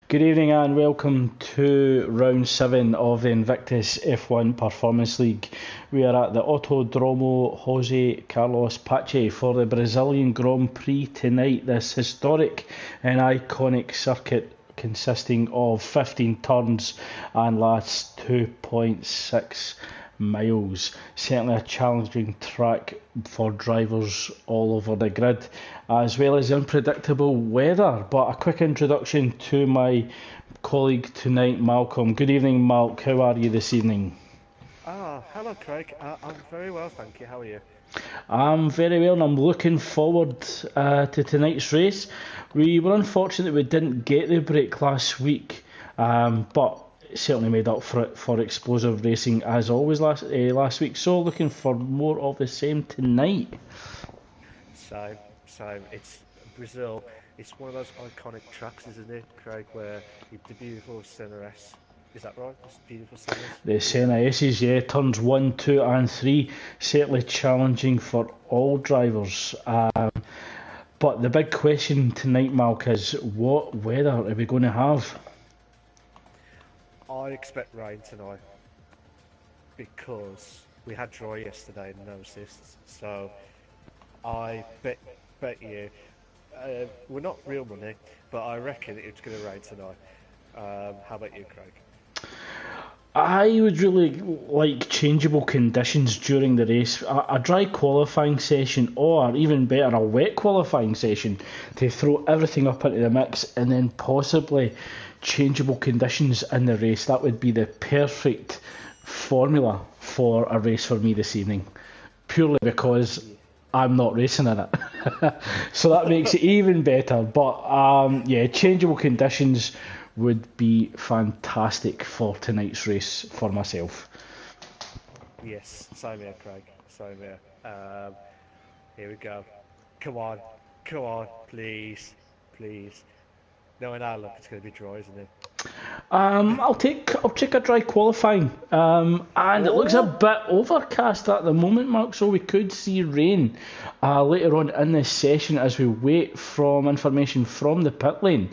Good evening and welcome to round 7 of the Invictus F1 Performance League. We are at the Autodromo Jose Carlos Pache for the Brazilian Grand Prix tonight. This historic and iconic circuit consisting of 15 turns and lasts 2.6 miles. Certainly a challenging track for drivers all over the grid, as well as unpredictable weather. But a quick introduction to my colleague tonight, Malcolm. Good evening, Malk. How are you this evening? Hello Craig. I'm very well, thank you. How are you? I'm very well and I'm looking forward to tonight's race. We were unfortunate we didn't get the break last week, but certainly made up for it for explosive racing as always last week. So looking for more of the same tonight. Same. It's Brazil. It's one of those iconic tracks, isn't it, Craig? Where the beautiful CNRS. Is that right? It's beautiful CNRS. The You know. Senna S's, yeah, turns 1, 2 and 3, certainly challenging for all drivers. But the big question tonight, Malk, is what weather are we going to have? I expect rain tonight because we had dry yesterday and no assists. So I bet you. We're not real money, but I reckon it's going to rain tonight. How about you, Craig? I would really like changeable conditions during the race. A dry qualifying session, or even better, a wet qualifying session to throw everything up into the mix, and then possibly changeable conditions in the race. That would be the perfect formula for a race for me this evening, purely because I'm not racing in it. So that makes it even better. But yeah, changeable conditions would be fantastic for tonight's race for myself. Yes, same here, Craig. Same here. Here we go. Come on, please. Knowing our luck, it's going to be dry, isn't it? I'll take a dry qualifying. And it looks a Oh, bit overcast at the moment, Mark. So we could see rain later on in this session as we wait from information from the pit lane.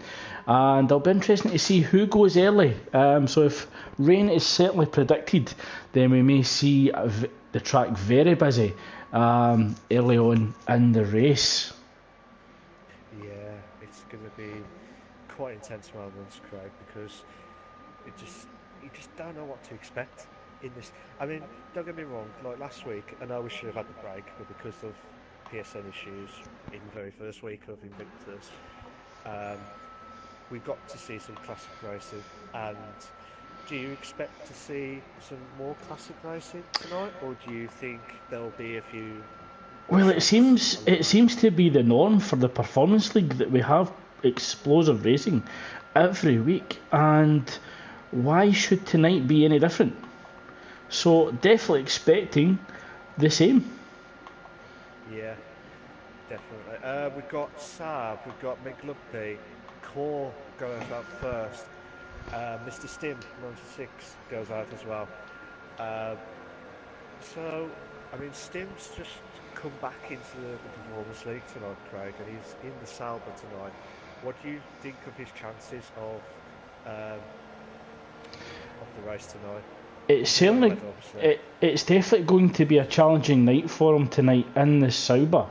And it'll be interesting to see who goes early. So if rain is certainly predicted, then we may see the track very busy early on in the race. yeah, it's going to be quite intense moments, Craig, because it just you just don't know what to expect in this. I mean, don't get me wrong. Like last week, I know we should have had the break, but because of PSN issues in the very first week of Invictus, um, we got to see some classic racing. And do you expect to see some more classic racing tonight, or do you think there'll be a few Well, it shots seems along it the way? seems to be the norm for the Performance League that we have explosive racing every week, and why should tonight be any different? So definitely expecting the same. Yeah, definitely. We've got Saab, we've got McLupy, Core going out first. Mr. Stim, 96, goes out as well. Uh, so, I mean, Stim's just come back into the Performance League tonight, Craig, and he's in the Sauber tonight. What do you think of his chances um, of the race tonight? It's Depending on the certainly weather, obviously. it's definitely going to be a challenging night for him tonight in the Sauber.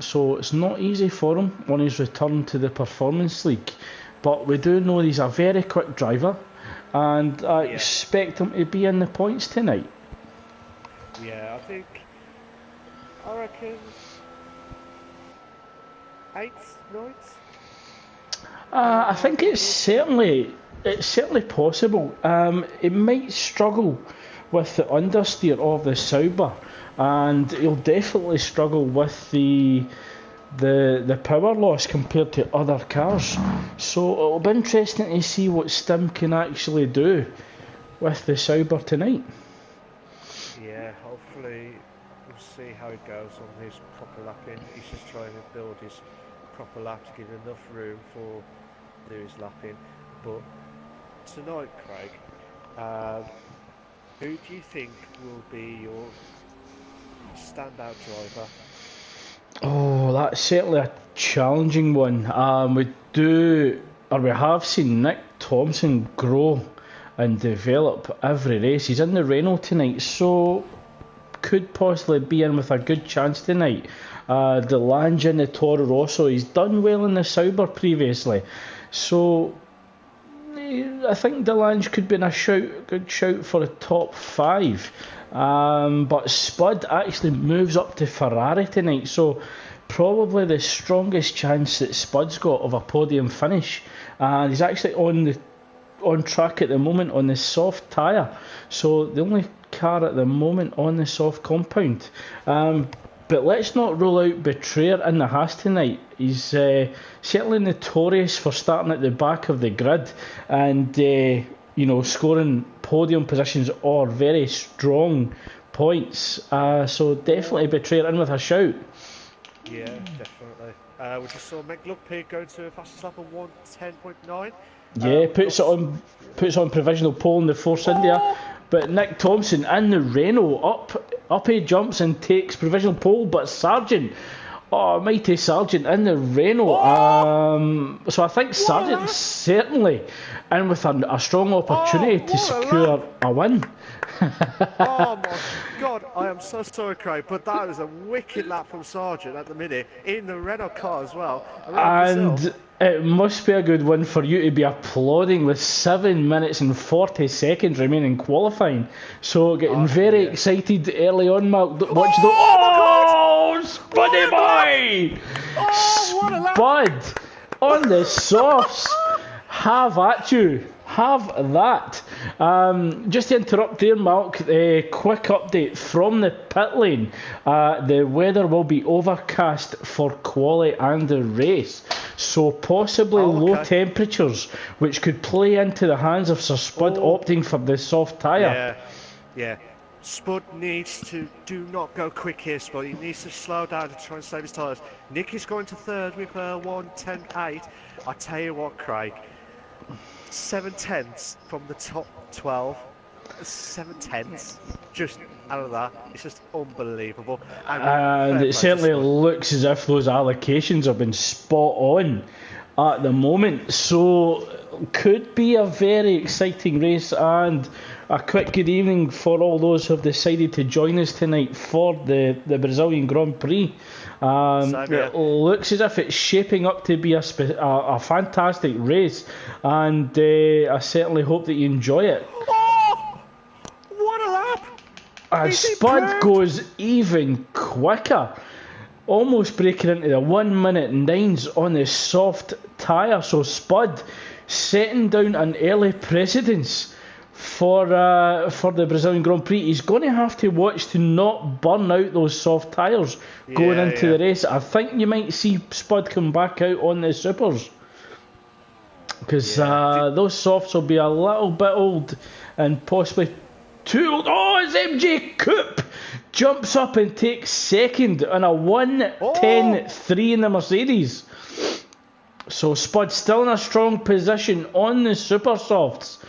So it's not easy for him on his return to the Performance League. But we do know he's a very quick driver, and I Yeah, expect him to be in the points tonight. yeah, I reckon eighth, ninth, I around think those numbers. it's certainly possible. It might struggle with the understeer of the Sauber, and he'll definitely struggle with the power loss compared to other cars. So it'll be interesting to see what Stim can actually do with the Sauber tonight. Yeah, hopefully we'll see how it goes on his proper lapping. He's just trying to build his proper lap to give enough room for do his lapping. But tonight, Craig, um, who do you think will be your standout driver? Oh, that's certainly a challenging one. We do. or we have seen Nick Thompson grow and develop every race. He's in the Renault tonight, so could possibly be in with a good chance tonight. Delange in the Toro Rosso, he's done well in the Sauber previously, so I think Delange could be in a good shout for a top 5. But Spud actually moves up to Ferrari tonight, so probably the strongest chance that Spud's got of a podium finish. And he's actually on track at the moment on the soft tyre, so the only car at the moment on the soft compound. But let's not rule out Betrayer in the Haas tonight. He's certainly notorious for starting at the back of the grid and scoring podium positions or very strong points. So definitely Betrayer in with a shout. Yeah, definitely. We just saw McLuckie going to a fastest lap of 1:10.9. Yeah, puts it on provisional pole in the Force India. But Nick Thompson in the Renault up he jumps and takes provisional pole. But Sargent, mighty Sargent in the Renault. So I think Sargent's certainly in with a strong opportunity to secure a win. Oh my God, I am so sorry, Craig, but that is a wicked lap from Sargent at the minute in the Renault car as well. And it must be a good win for you to be applauding with 7 minutes and 40 seconds remaining qualifying. So getting very excited early on, Mark. Watch the Spuddy boy! Spud on the softs. Have at you. Have that. Just to interrupt there, Mark, a quick update from the pit lane. The weather will be overcast for quali and the race, so possibly low temperatures, which could play into the hands of Sir Spud opting for the soft tyre. Yeah. Spud needs to do not go quick here, Spud. He needs to slow down to try and save his tyres. Nick is going to third with 1:10.8. I tell you what, Craig. 7/10 from the top 12. 7/10 just out of that. It's just unbelievable. And it certainly looks as if those allocations have been spot on at the moment. So could be a very exciting race. And a quick good evening for all those who have decided to join us tonight for the Brazilian Grand Prix. It looks as if it's shaping up to be a fantastic race, and I certainly hope that you enjoy it. Oh, what a lap! And Spud goes even quicker, almost breaking into the 1 minute 9s on the soft tyre. So Spud setting down an early precedence for the Brazilian Grand Prix. He's going to have to watch to not burn out those soft tyres going into the race. I think you might see Spud come back out on the supers, because those softs will be a little bit old and possibly too old. Oh, it's MJ Coupe jumps up and takes second on a 1:10.3 in the Mercedes. So Spud still in a strong position on the super softs.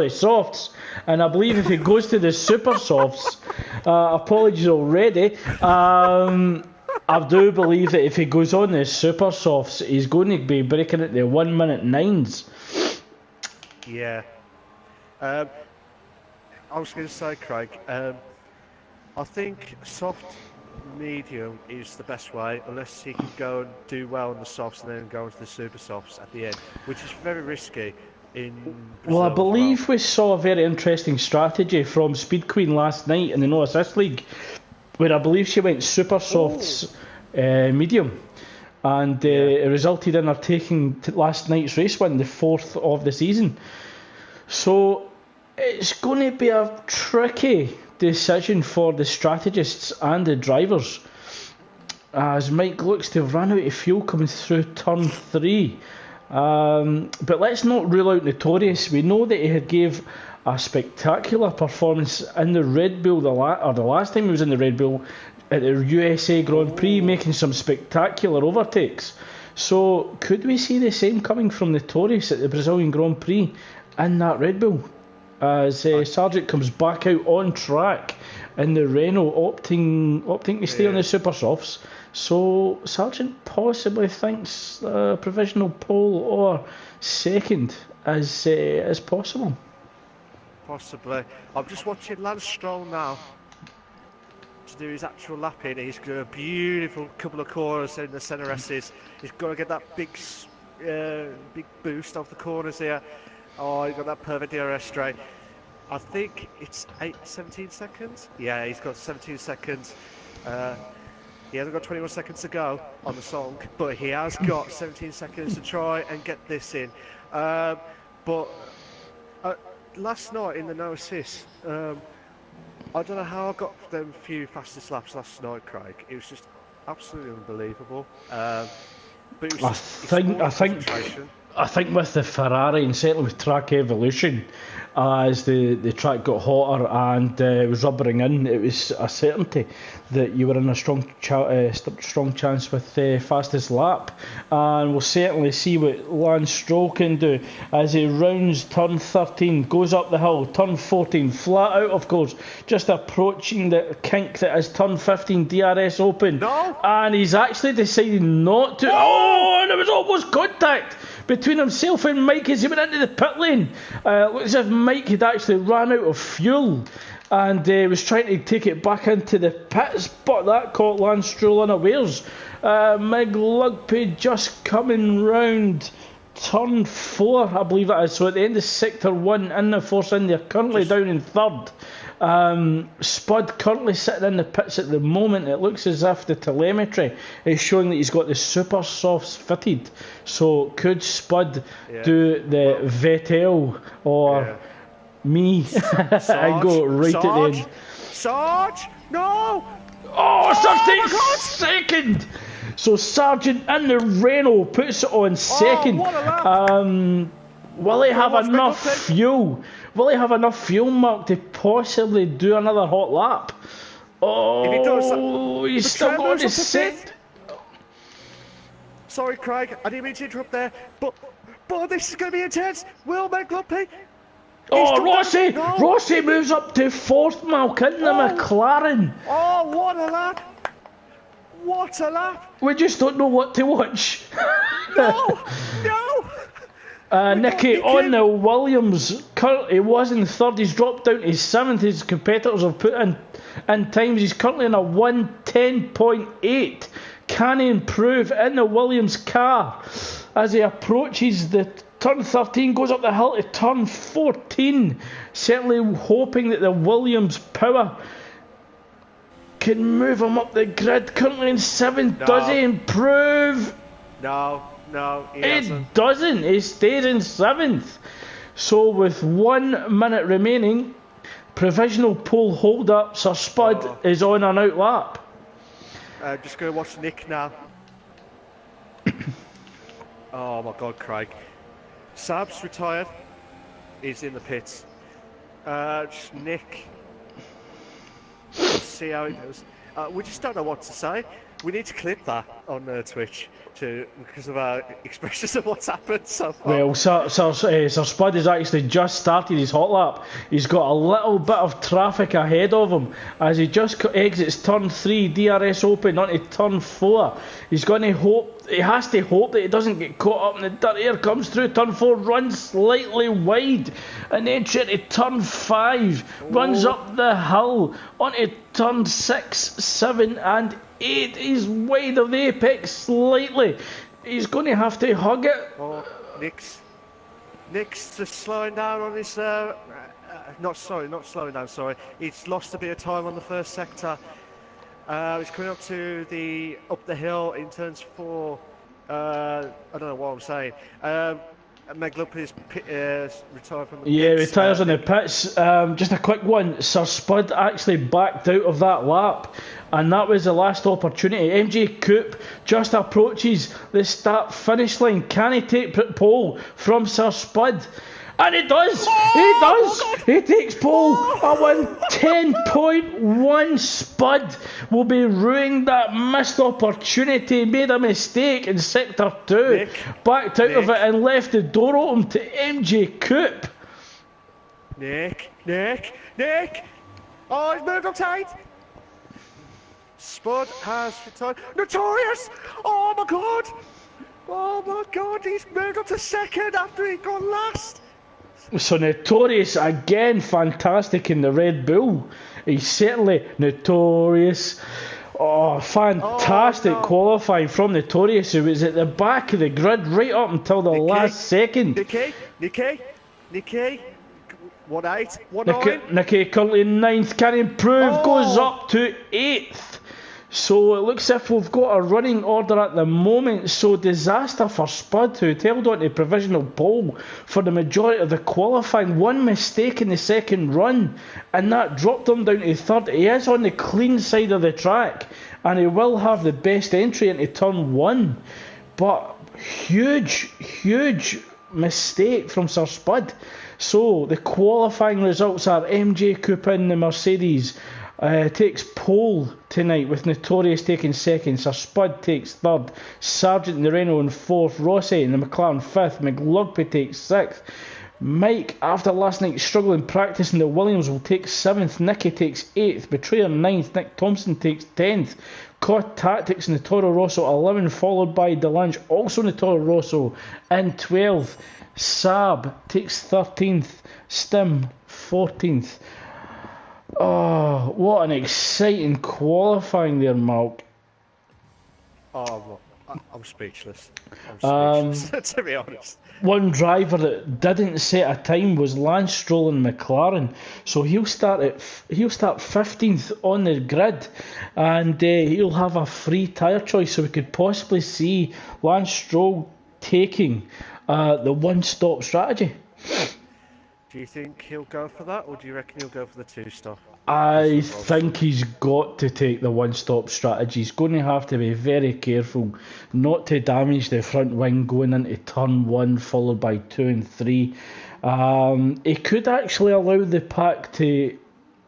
Softs. And I believe if he goes to the super softs, apologies already, I do believe that if he goes on the super softs, he's going to be breaking at the 1 minute 9s. Yeah. I was going to say, Craig, I think soft medium is the best way, unless he can go and do well on the softs and then go into the super softs at the end, which is very risky in Brazil. Well, I believe we saw a very interesting strategy from Speed Queen last night in the No Assist League, where I believe she went super softs medium, and it resulted in her taking last night's race win, the 4th of the season. So it's going to be a tricky decision for the strategists and the drivers, as Mike looks to have run out of fuel coming through turn 3. But let's not rule out Notorious. We know that he gave a spectacular performance in the Red Bull the last time he was in the Red Bull at the USA Grand Prix, making some spectacular overtakes. So could we see the same coming from Notorious at the Brazilian Grand Prix in that Red Bull, as Sargent comes back out on track in the Renault, opting to stay on the super softs? So Sargent possibly thinks provisional pole or second as possible. Possibly. I'm just watching Lance Stroll now to do his actual lapping. He's got a beautiful couple of corners in the centre S's. He's got to get that big boost off the corners here. Oh, he got that perfect DRS straight. I think it's 17 seconds. Yeah, he's got 17 seconds. He hasn't got 21 seconds to go on the song, but he has got 17 seconds to try and get this in. But last night in the no assist, I don't know how I got them few fastest laps last night, Craig. It was just absolutely unbelievable. But it was I think with the Ferrari and certainly with track evolution, as the track got hotter and it was rubbering in, it was a certainty that you were in a strong chance with the fastest lap. And we'll certainly see what Lance Stroll can do as he rounds turn 13, goes up the hill, turn 14, flat out of course, just approaching the kink that is turn 15 DRS open. No. And he's actually decided not to. Oh, and it was almost contact between himself and Mike as he went into the pit lane. Looks as if Mike had actually ran out of fuel and was trying to take it back into the pits, but that caught Lance Stroll unawares. Mig Lugpay just coming round turn 4, I believe it is, so at the end of sector 1 in the Force India, currently down in third. Spud currently sitting in the pits at the moment. It looks as if the telemetry is showing that he's got the super softs fitted, so could Spud do the Vettel or me and go right at the end? Sarge, no! Oh, Sarge second! So Sargent in the Renault puts it on second. What a lap. Will he have enough fuel? Will he have enough fuel, Mark, to possibly do another hot lap? Oh, if he does, he's still got his set. Sorry, Craig, I didn't mean to interrupt there, but this is going to be intense. Will Meg Lumpy? Oh, Rossi moves up to fourth, Malk, in the McLaren. Oh, what a lap! What a lap! We just don't know what to watch. No! Nicky on the Williams, currently was in third, he's dropped down to seventh. His competitors have put in times. He's currently in a 1:10.8. Can he improve in the Williams car as he approaches the turn 13, goes up the hill to turn 14? Certainly hoping that the Williams power can move him up the grid. Currently in 7th. No. Does he improve? No, he doesn't. He stays in 7th. So with 1 minute remaining, provisional pole hold up, Sir Spud is on an out lap. Just going to watch Nick now. Oh my God, Craig. Sab's retired. He's in the pits. Just Nick. Let's see how it goes. We just don't know what to say. We need to clip that on Twitch because of our expressions of what's happened so far. Well, Sir Spud has actually just started his hot lap. He's got a little bit of traffic ahead of him as he just exits turn 3, DRS open, onto turn 4. He has to hope that he doesn't get caught up in the dirt. Here comes through turn 4, runs slightly wide, and then into turn 5, runs up the hill onto turn 6, 7 and 8. He's wide of the apex slightly. He's going to have to hug it. Oh, Nick's just slowing down on his. Not slowing down. Sorry, he's lost a bit of time on the first sector. He's coming up to up the hill in turns 4. I don't know what I'm saying. Meg Lumpy is retired from the pits. Retires on the pits. Just a quick one. Sir Spud actually backed out of that lap, and that was the last opportunity. MJ Coupe just approaches the start finish line. Can he take pole from Sir Spud? And he does! He takes pole. A 1:10.1. Spud will be ruining that missed opportunity. Made a mistake in sector 2. Backed out of it and left the door open to MJ Coupe. Nick! Oh, he's moved up tight! Spud has retired. Notorious! Oh my God! Oh my God, he's moved up to second after he got last. So Notorious again, fantastic in the Red Bull. He's certainly Notorious. Oh, Oh fantastic no, qualifying from Notorious, who was at the back of the grid right up until the Nicky, last second. Nicky, 1-8, 1-9. Nicky currently ninth, can improve, goes Oh, up to 8th. So it looks as if we've got a running order at the moment. So disaster for Spud, who held on to provisional pole for the majority of the qualifying. One mistake in the second run, and that dropped him down to third. He is on the clean side of the track, and he will have the best entry into turn 1. But huge mistake from Sir Spud. So the qualifying results are MJ Cooper in the Mercedes takes pole tonight, with Notorious taking second. Sir Spud takes third. Sargent in the Renault in fourth. Rossi in the McLaren fifth. McLugby takes sixth. Mike, after last night's struggle in practice in the Williams, will take 7th. Nicky takes 8th. Betrayer 9th. Nick Thompson takes 10th. Cod Tactics in the Toro Rosso 11th, followed by Delange, also in the Toro Rosso, in 12th. Saab takes 13th. Stim 14th. Oh, what an exciting qualifying there, Malk. oh, I'm speechless. I'm speechless, to be honest. One driver that didn't set a time was Lance Stroll in McLaren, so he'll start 15th on the grid, and he'll have a free tyre choice, so we could possibly see Lance Stroll taking the one-stop strategy. Do you think he'll go for that, or do you reckon he'll go for the 2-stop? I think he's got to take the one-stop strategy. He's going to have to be very careful not to damage the front wing going into turn 1, followed by 2 and 3. He could actually allow the pack to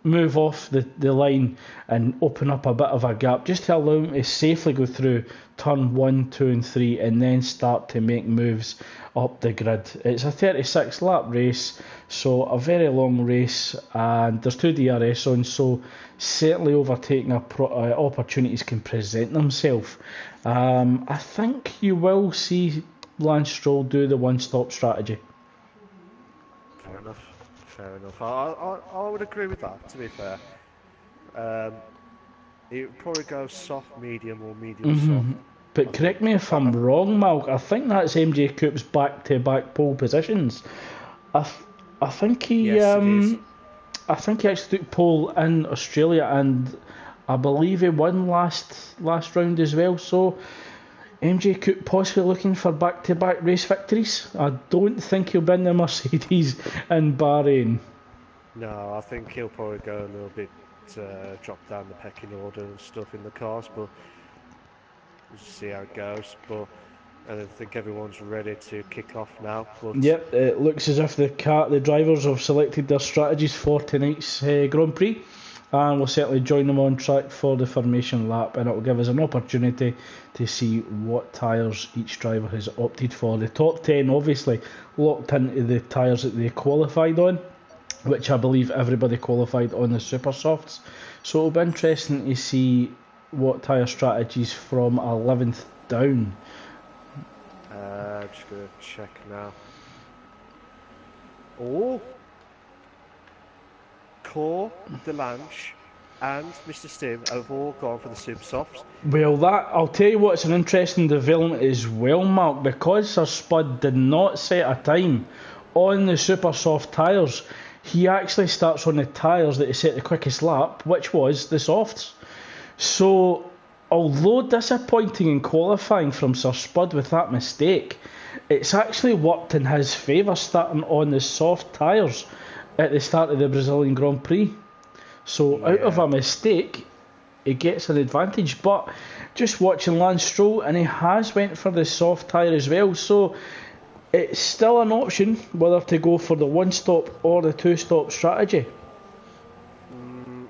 move off the line and open up a bit of a gap, just to allow him to safely go through turn 1, 2 and 3, and then start to make moves up the grid. It's a 36 lap race, so a very long race, and there's 2 DRS on, so certainly overtaking opportunities can present themselves. I think you will see Lance Stroll do the one-stop strategy. Fair enough. I would agree with that, to be fair. It would probably go soft, medium, or medium soft. But correct me if I'm wrong, Malk. I think that's MJ Coop's back-to-back pole positions. I think he Yes, it is. I think he actually took pole in Australia, and I believe he won last round as well. So MJ Coop possibly looking for back-to-back race victories. I don't think he'll be in the Mercedes in Bahrain. No, I think he'll probably go a little bit, drop down the pecking order and stuff in the cars, but we'll see how it goes. But I think everyone's ready to kick off now. But Yep, it looks as if the drivers have selected their strategies for tonight's Grand Prix, and we'll certainly join them on track for the formation lap, and it will give us an opportunity to see what tyres each driver has opted for. The top 10 obviously locked into the tyres that they qualified on, which I believe everybody qualified on the super softs, so it'll be interesting to see what tyre strategies from 11th down. just gonna check now. Oh, Core, Delange, and Mr. Stim have all gone for the super softs. Well, I'll tell you what's an interesting development as well, Mark, because Sir Spud did not set a time on the super soft tyres. He actually starts on the tyres that he set the quickest lap, which was the softs. So, although disappointing in qualifying from Sir Spud with that mistake, it's actually worked in his favour starting on the soft tyres at the start of the Brazilian Grand Prix. So out of a mistake, he gets an advantage. But just watching Lance Stroll, and he has went for the soft tyre as well, so it's still an option whether to go for the one-stop or the two-stop strategy.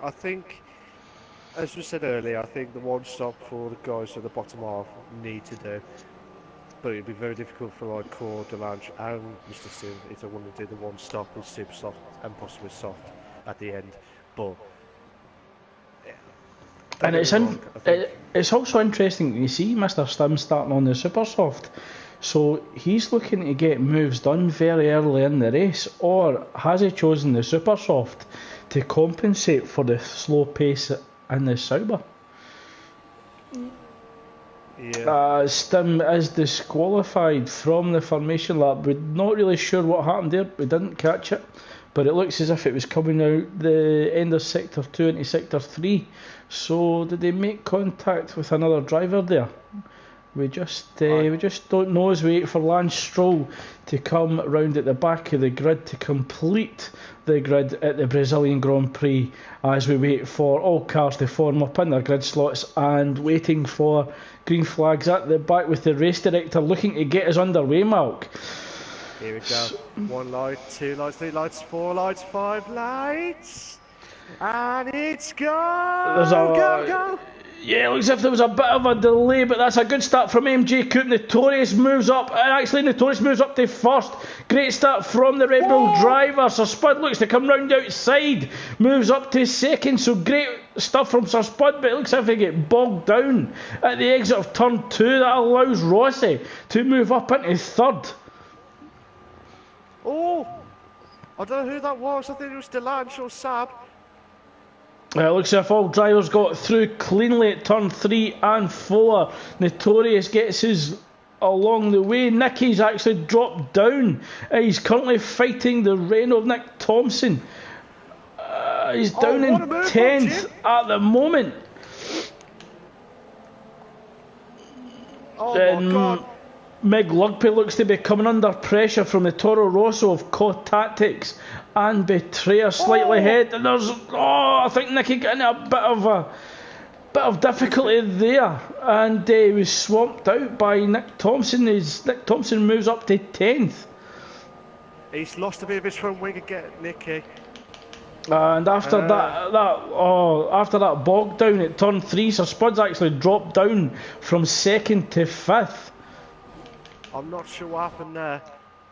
I think, as we said earlier, I think the one-stop for the guys at the bottom half need to do. But it'd be very difficult for like Core, Delange and Mr. Sim if they want to do the one-stop with super soft and possibly soft at the end. But Don't And get me wrong, I think. it's also interesting you see Mr. Stim starting on the super soft. So he's looking to get moves done very early in the race, or has he chosen the super soft to compensate for the slow pace in the Sauber? Yeah. Stim is disqualified from the formation lap. We're not really sure what happened there. We didn't catch it, but it looks as if it was coming out the end of sector 2 into sector 3. So did they make contact with another driver there? We just don't know as we wait for Lance Stroll to come round at the back of the grid to complete the grid at the Brazilian Grand Prix, as we wait for all cars to form up in their grid slots and waiting for green flags at the back with the race director looking to get us underway, Malk. Here we go. 1 light, 2 lights, 3 lights, 4 lights, 5 lights. And it's go! Go! Yeah, it looks as if there was a bit of a delay, but that's a good start from MJ Coupe. Notorious moves up, and actually Notorious moves up to first. Great start from the Red Bull driver. Sir Spud looks to come round outside, moves up to second, so great stuff from Sir Spud, but it looks as if they get bogged down at the exit of turn 2. That allows Rossi to move up into third. Oh! I don't know who that was. I think it was Delange or Sab. It looks as if all drivers got through cleanly at turn 3 and 4. Notorious gets us along the way. Nicky's actually dropped down. He's currently fighting the Renault of Nick Thompson. He's down in 10th at the moment. Oh my God. Meg Lugby looks to be coming under pressure from the Toro Rosso of Co Tactics and Betrayer slightly ahead. And there's I think Nicky getting a bit of difficulty there, and he was swamped out by Nick Thompson. Nick Thompson moves up to 10th. He's lost a bit of his front wing again, Nicky. And after after that bog down at turn 3, Sir Spud's actually dropped down from 2nd to 5th. I'm not sure what happened there.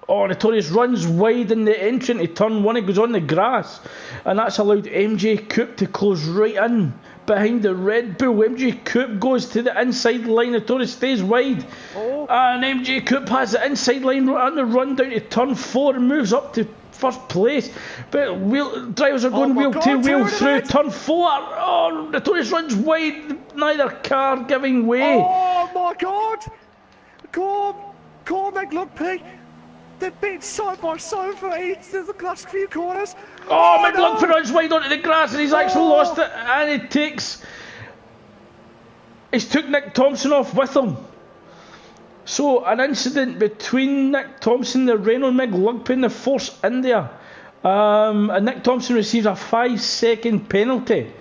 Notorious runs wide in the entry into turn 1. He goes on the grass, and that's allowed MJ Coupe to close right in behind the Red Bull. MJ Coupe goes to the inside line. Notorious stays wide, and MJ Coupe has the inside line on the run down to turn 4 and moves up to first place. But drivers are going wheel to wheel through turn 4. Notorious runs wide, neither car giving way. Oh my God! Go Meg Lugby! They've been side by side for the last few corners. Meg Lugby runs wide onto the grass, and he's actually lost it, and he's took Nick Thompson off with him. So an incident between Nick Thompson, the Renault, and Meg Lugby in the Force India, and Nick Thompson receives a 5-second penalty.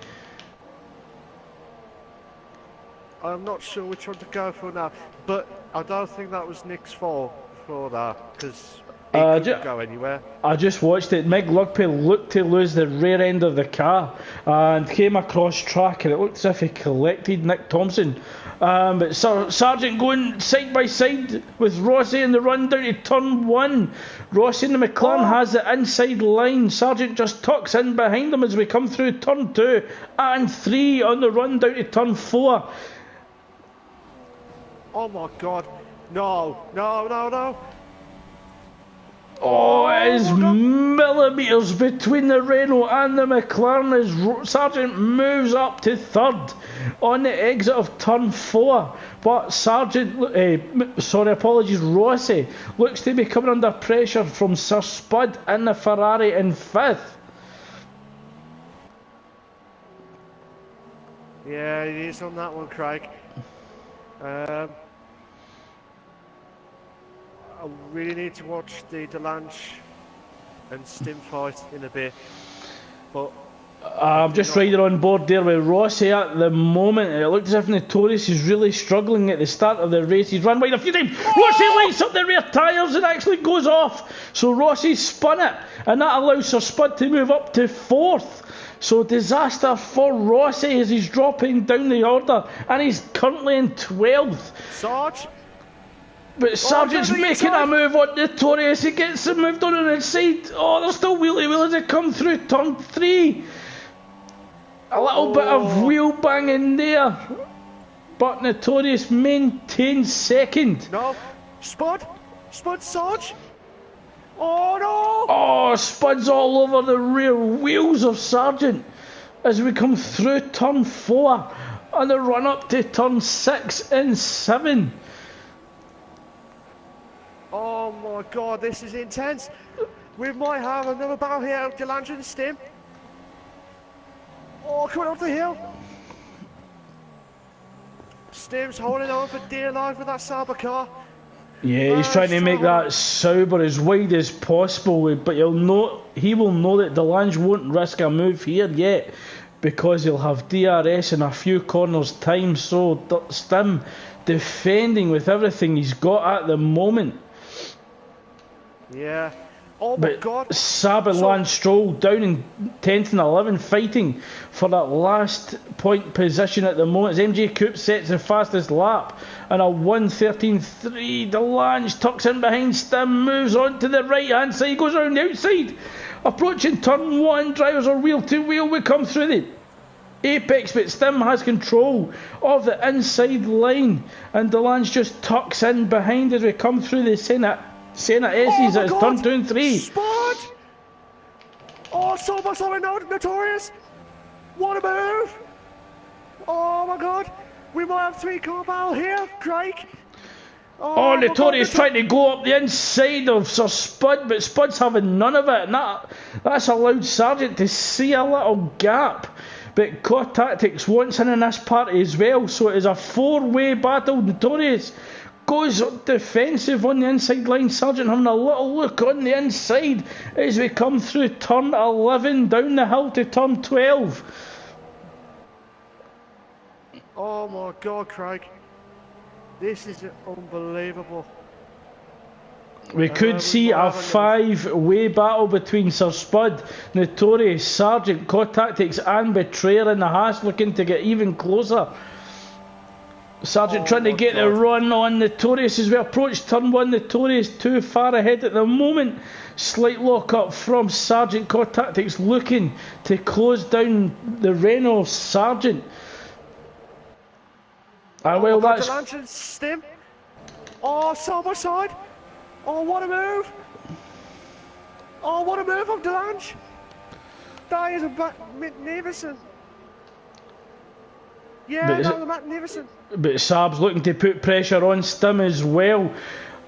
I'm not sure which one to go for now, but I don't think that was Nick's fault for that, because he couldn't go anywhere. I just watched it. Meg Lugby looked to lose the rear end of the car and came across track, and it looked as if he collected Nick Thompson. But Sargent going side by side with Rossi in the run down to turn 1. Rossi in the McLaren has the inside line. Sargent just tucks in behind him as we come through turn 2 and 3 on the run down to turn 4. Oh my God! No! It is millimetres between the Renault and the McLaren as Sargent moves up to third on the exit of turn 4. But Rossi looks to be coming under pressure from Sir Spud in the Ferrari in 5th. Yeah, it is on that one, Craig. I really need to watch the Delange and Stim fight in a bit, but I'm just riding on board there with Rossi at the moment. It looked as if Notorious is really struggling at the start of the race. He's run wide a few times. Rossi lights up the rear tyres and actually goes off. So Rossi spun it, and that allows Sir Spud to move up to 4th. So disaster for Rossi as he's dropping down the order, and he's currently in 12th. Sarge? But Sargent's making a move on Notorious. He gets him moved on the inside. They're still wheelie wheel as they come through turn 3. A little bit of wheel banging there, but Notorious maintains second. No, Spud Sarge. Oh no! Oh, Spud's all over the rear wheels of Sargent as we come through turn 4 and the run up to turn 6 and 7. Oh my god, this is intense. We might have another battle here, Delange and Stim. Oh, coming up the hill. Stim's holding on for dear life with that Sauber car. Yeah, he's trying to make that Sauber as wide as possible, but he will know that Delange won't risk a move here yet because he'll have DRS in a few corners time. So Stim defending with everything he's got at the moment. Yeah. Oh my god. Saab and Lance Stroll down in 10th and 11th fighting for that last point position at the moment. As MJ Coupe sets the fastest lap and a 1:13.3. Delange tucks in behind Stim, moves on to the right hand side, goes around the outside. Approaching turn 1, drivers are wheel to wheel. We come through the apex, but Stim has control of the inside line and Delange just tucks in behind as we come through the Senna S's. It's turn 2 and 3. Spud! Oh, so much Notorious! What a move! Oh my god! We might have 3 car battle here, Craig! Oh, Notorious trying to go up the inside of Sir Spud, but Spud's having none of it, and that's allowed Sargent to see a little gap. But Core Tactics wants in this party as well, so it is a 4-way battle. Notorious goes defensive on the inside line. Sargent having a little look on the inside as we come through turn 11 down the hill to turn 12. Oh my god, Craig. This is unbelievable. We could see a 5-way battle between Sir Spud, Notorious, Sargent, Core Tactics and Betrayer in the Haas, looking to get even closer. Sargent trying to get the run on Notorious as we approach turn 1. Notorious too far ahead at the moment. Slight lock up from Sargent. Core Tactics looking to close down the Renault of Sargent. Well, that's Stim. Oh, side by side. Oh, what a move. Oh, what a move from Delange. That is magnificent. Yeah, that was magnificent. But Saab's looking to put pressure on Stim as well.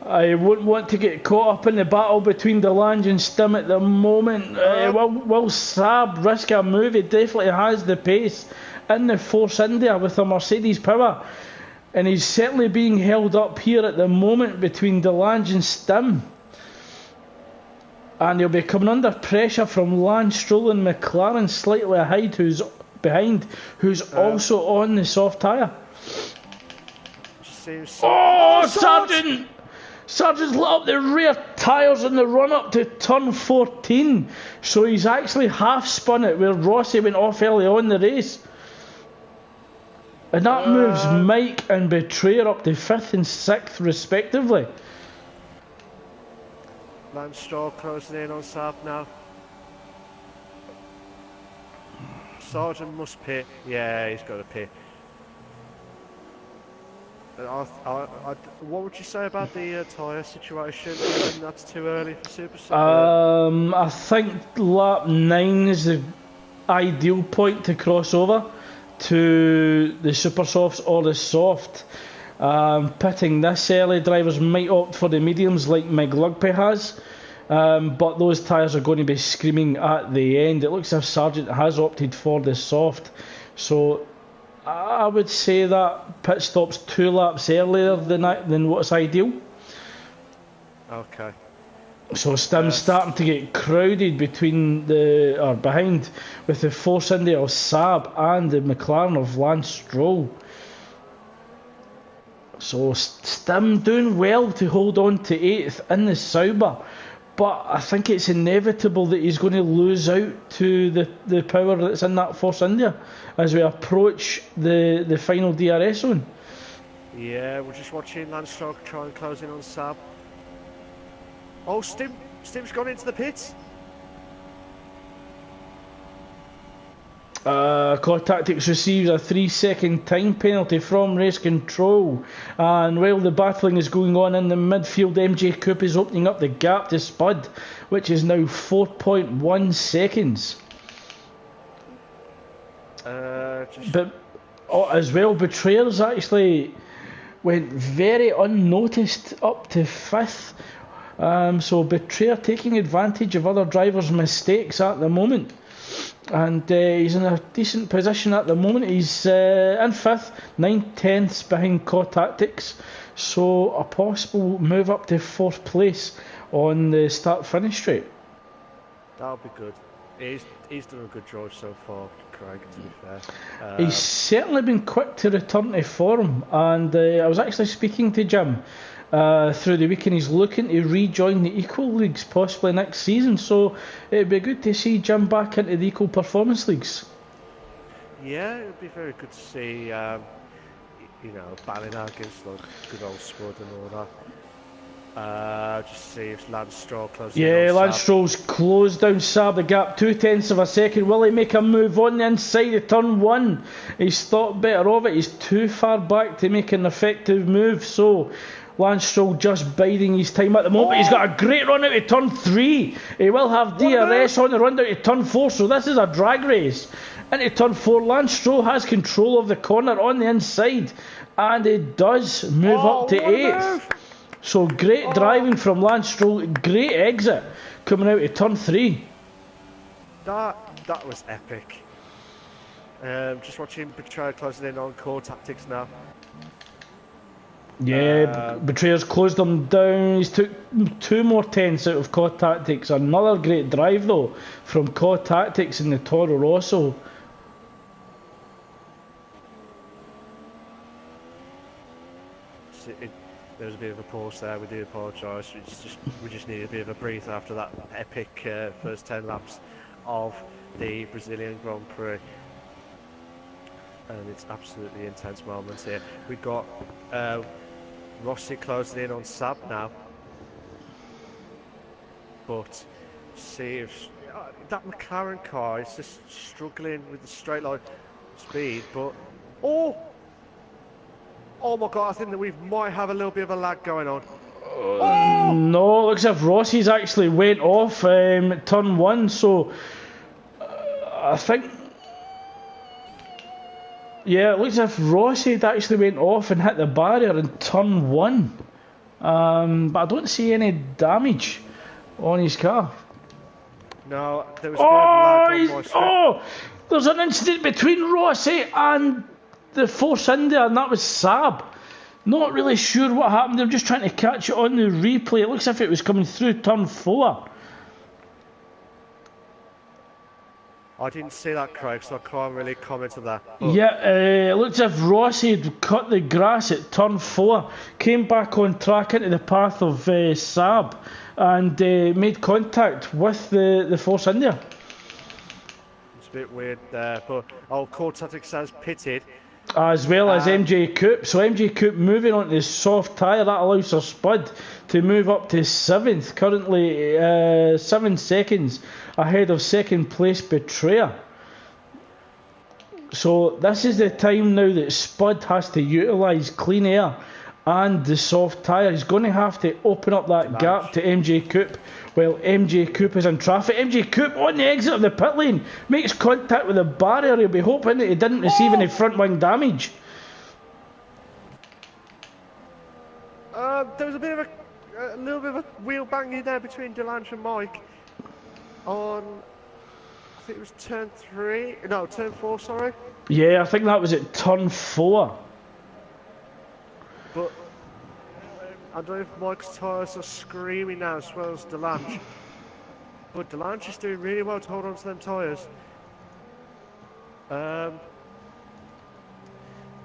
I wouldn't want to get caught up in the battle between Delange and Stim at the moment. Will Saab risk a move? He definitely has the pace in the Force India with a Mercedes power. And he's certainly being held up here at the moment between Delange and Stim. And he'll be coming under pressure from Lance Stroll and McLaren slightly behind, who's also on the soft tyre. Oh, Sargent! Sargent's lit up the rear tyres in the run up to turn 14. So he's actually half spun it where Rossi went off early on in the race. And that moves Mike and Betrayer up to 5th and 6th respectively. Lance Stroll closing in on Saab now. Sargent must pit. Yeah, he's got to pit. What would you say about the tyre situation? That's too early for Super Soft. I think lap 9 is the ideal point to cross over to the Super Softs or the soft. Pitting this early, drivers might opt for the mediums like Meg Lugpe has, but those tyres are going to be screaming at the end. It looks as if Sargent has opted for the soft, so I would say that pit stops 2 laps earlier than what's ideal. Okay. So Stim's starting to get crowded behind with the Force India of Saab and the McLaren of Lance Stroll. So Stim doing well to hold on to 8th in the Sauber, but I think it's inevitable that he's going to lose out to the power that's in that Force India as we approach the final DRS zone. Yeah, we're just watching Lance Stroll try and close in on Saab. Oh, Stim's gone into the pits. Core Tactics receives a 3-second time penalty from race control, and while the battling is going on in the midfield, MJ Coop is opening up the gap to Spud, which is now 4.1 seconds. But as well, Betrayers actually went very unnoticed up to 5th. So Betrayer taking advantage of other drivers' mistakes at the moment. And he's in a decent position at the moment. He's in 5th, 9/10ths behind Core Tactics. So a possible move up to 4th place on the start-finish straight. That'll be good. He's done a good job so far, Craig, to be fair. He's certainly been quick to return to form, and I was actually speaking to Jim through the week, and he's looking to rejoin the Equal Leagues possibly next season, so it'd be good to see Jim back into the Equal Performance Leagues. Yeah, it'd be very good to see, battling out against like good old Spud and all that. Just see if Lance Stroll closes. Yeah, Lance Stroll's closed down Saab the gap 0.2 of a second. Will he make a move on the inside of turn 1? He's thought better of it. He's too far back to make an effective move. So Lance Stroll just biding his time at the moment. He's got a great run out of turn 3. He will have DRS on the run down to turn 4. So this is a drag race. Into turn 4, Lance Stroll has control of the corner on the inside, and he does move up to 8th. So great driving from Lance Stroll, great exit coming out of turn 3. That was epic. Just watching Betrayer closing in on Core Tactics now. Yeah, Betrayer's closed them down. He's took 2 more tenths out of Core Tactics. Another great drive though from Core Tactics in the Toro Rosso. There was a bit of a pause there. We do apologise. We just need a bit of a breather after that epic first 10 laps of the Brazilian Grand Prix, and it's absolutely intense moments here. We've got Rossi closing in on Saab now, but see if that McLaren car is just struggling with the straight line speed. But oh my god, I think that we might have a little bit of a lag going on. No, looks as if Rossi's actually went off turn 1, so I think, yeah, it looks as if Rossi had actually went off and hit the barrier in turn 1, but I don't see any damage on his car. No, there was a bit of lag on my screen. There's an incident between Rossi and the Force India, and that was Saab. Not really sure what happened. They're just trying to catch it on the replay. It looks as if it was coming through turn 4. I didn't see that, Craig, so I can't really comment on that. Yeah, it looks as if Rossi had cut the grass at turn 4, came back on track into the path of Saab, and made contact with the Force India. It's a bit weird there, but Core Tactics has pitted. As well as MJ Coop. So MJ Coop moving on to the soft tyre. That allows for Spud to move up to 7th. Currently 7 seconds ahead of second place Betrayer. So this is the time now that Spud has to utilise clean air and the soft tyre. He's going to have to open up that gap to MJ Coop while MJ Coop is in traffic. MJ Coop on the exit of the pit lane makes contact with the barrier. He'll be hoping that he didn't receive any front wing damage. There was a little bit of a wheel banging there between Delange and Mike on, I think it was turn 4, sorry. Yeah, I think that was at turn 4. But I don't know if Mike's tyres are screaming now as well as Delange. But Delange is doing really well to hold on to them tyres.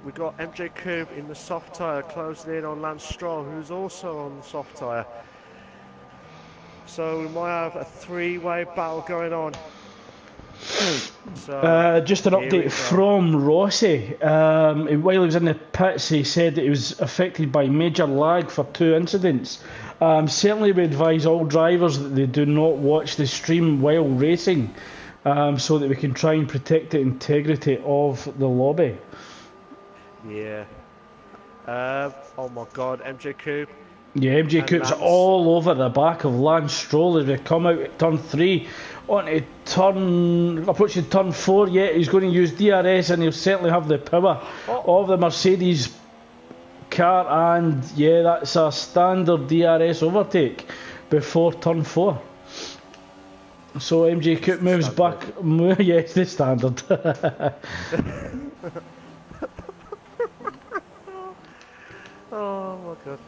We've got MJ Coop in the soft tyre closing in on Lance Stroll, who's also on the soft tyre. So we might have a 3-way battle going on. So, just an update from Rossi. While he was in the pits, he said that he was affected by major lag for 2 incidents. Certainly we advise all drivers that they do not watch the stream while racing, so that we can try and protect the integrity of the lobby. Yeah. Oh my God, MJ Coupe. Yeah, MJ Coupe's all over the back of Lance Stroll as we come out at turn 3 onto approaching turn 4. Yeah, he's going to use DRS and he'll certainly have the power of the Mercedes car, and yeah, that's a standard DRS overtake before turn 4. So MJ Coupe moves back. Yeah, it's the standard. Oh my God.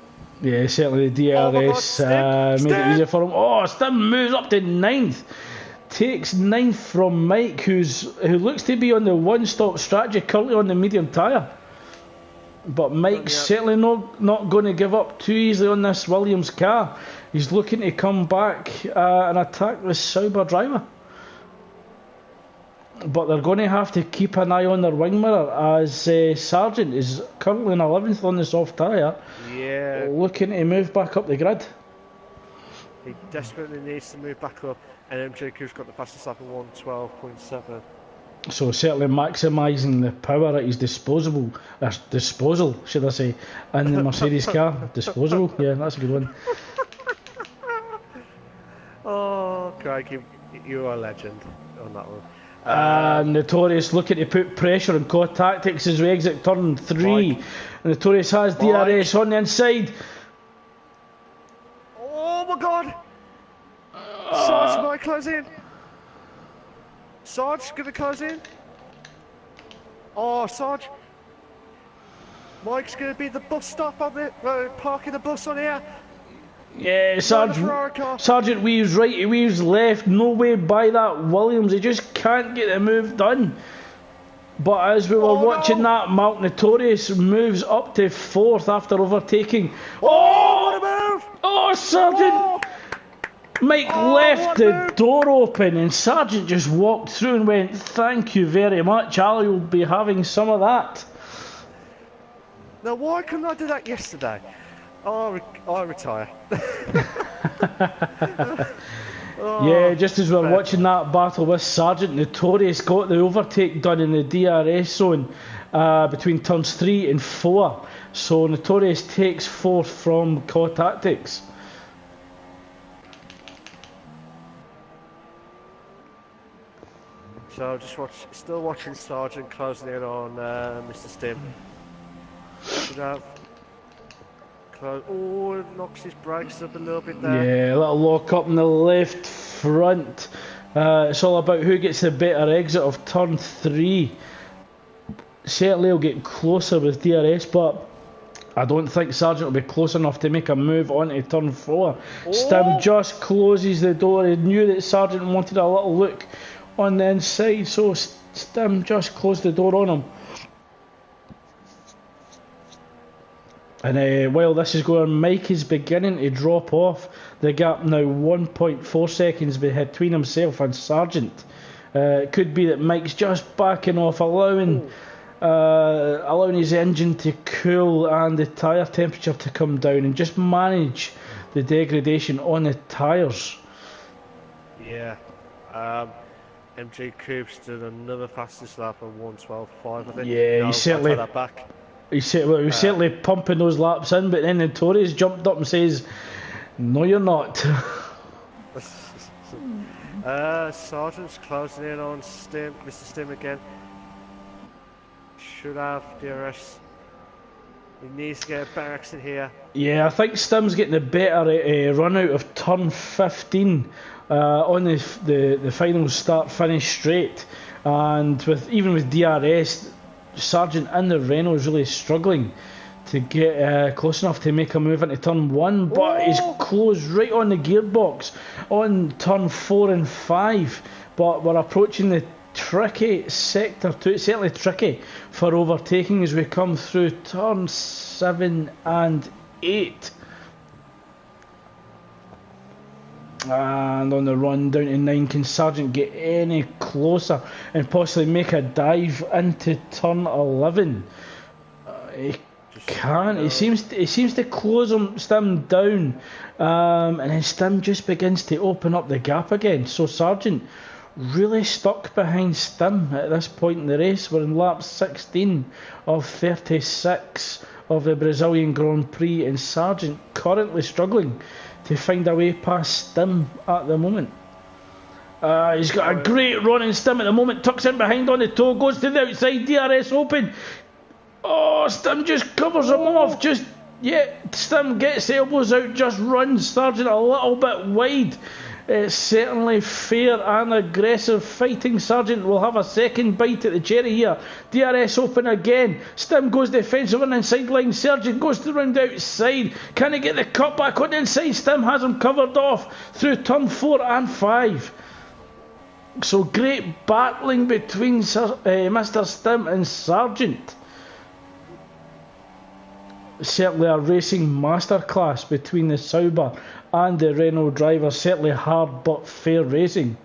Yeah, certainly the DRS made it easier for him. Oh, Stim moves up to 9th. Takes 9th from Mike, who looks to be on the one-stop strategy, currently on the medium tyre. But Mike's certainly not going to give up too easily on this Williams car. He's looking to come back and attack the Sauber driver. But they're going to have to keep an eye on their wing mirror, as Sargent is currently in 11th on the soft tyre. Yeah. Looking to move back up the grid. He desperately needs to move back up, and MJ Coupe's got the fastest lap of 1:12.7. So certainly maximising the power at his disposal, should I say, in the Mercedes car. Disposable, yeah, that's a good one. Oh, Craig, you are a legend on that one. Notorious looking to put pressure on core tactics as we exit turn 3. Notorious has DRS on the inside. Oh my God! Sarge might close in. Sarge gonna close in. Oh, Sarge. Mike's gonna be the bus stop on the parking the bus on here. Yeah, Sargent weaves right, he weaves left, no way by that Williams, he just can't get the move done. But as we were watching that, Mark Notorious moves up to 4th after overtaking. What a move! Oh, Sargent! Mike left the door open and Sargent just walked through and went, "Thank you very much, Ali will be having some of that." Now why couldn't I do that yesterday? I retire. Yeah, just as we're watching that battle with Sargent, Notorious got the overtake done in the DRS zone between turns 3 and 4. So Notorious takes 4th from Core Tactics. So still watching Sargent closing in on Mr. Stim. Should have. Oh, knocks his brakes up a little bit there. Yeah, a little lock up in the left front. It's all about who gets the better exit of turn 3. Certainly he'll get closer with DRS, but I don't think Sargent will be close enough to make a move onto turn 4. Stim just closes the door. He knew that Sargent wanted a little look on the inside, so Stim just closed the door on him. And while this is going, Mike is beginning to drop off. The gap now 1.4 seconds between himself and Sargent. It could be that Mike's just backing off, allowing his engine to cool and the tyre temperature to come down and just manage the degradation on the tyres. Yeah. MJ Coupe's done another fastest lap of 1:12.5, I think. Yeah, he's certainly. That back. He was certainly pumping those laps in, but then Notorious jumped up and says, "No, you're not." Sargent's closing in on Mr. Stim again. Should have DRS. He needs to get a better exit here. Yeah, I think Stim's getting a better run out of turn 15 on the final start-finish straight, and even with DRS. Sargent in the Renault is really struggling to get close enough to make a move into turn 1, but he's closed right on the gearbox on turn 4 and 5. But we're approaching the tricky sector too. It's certainly tricky for overtaking as we come through turn 7 and 8. And on the run down to 9, can Sargent get any closer and possibly make a dive into turn 11? He can't. He seems to close Stim down, and then Stim just begins to open up the gap again. So Sargent really stuck behind Stim at this point in the race. We're in lap 16 of 36 of the Brazilian Grand Prix, and Sargent currently struggling to find a way past Stim at the moment. He's got a great run in Stim at the moment, tucks in behind on the toe, goes to the outside, DRS open. Oh, Stim just covers him off, Stim gets the elbows out, just runs Sargent a little bit wide. It's certainly fair and aggressive fighting. Sargent will have a second bite at the cherry here. DRS open again. Stim goes defensive on the inside line. Sargent goes to round outside. Can he get the cut back on the inside? Stim has him covered off through turn 4 and 5. So great battling between Mr. Stim and Sargent. Certainly a racing masterclass between the Sauber and the Renault driver. Certainly hard but fair racing.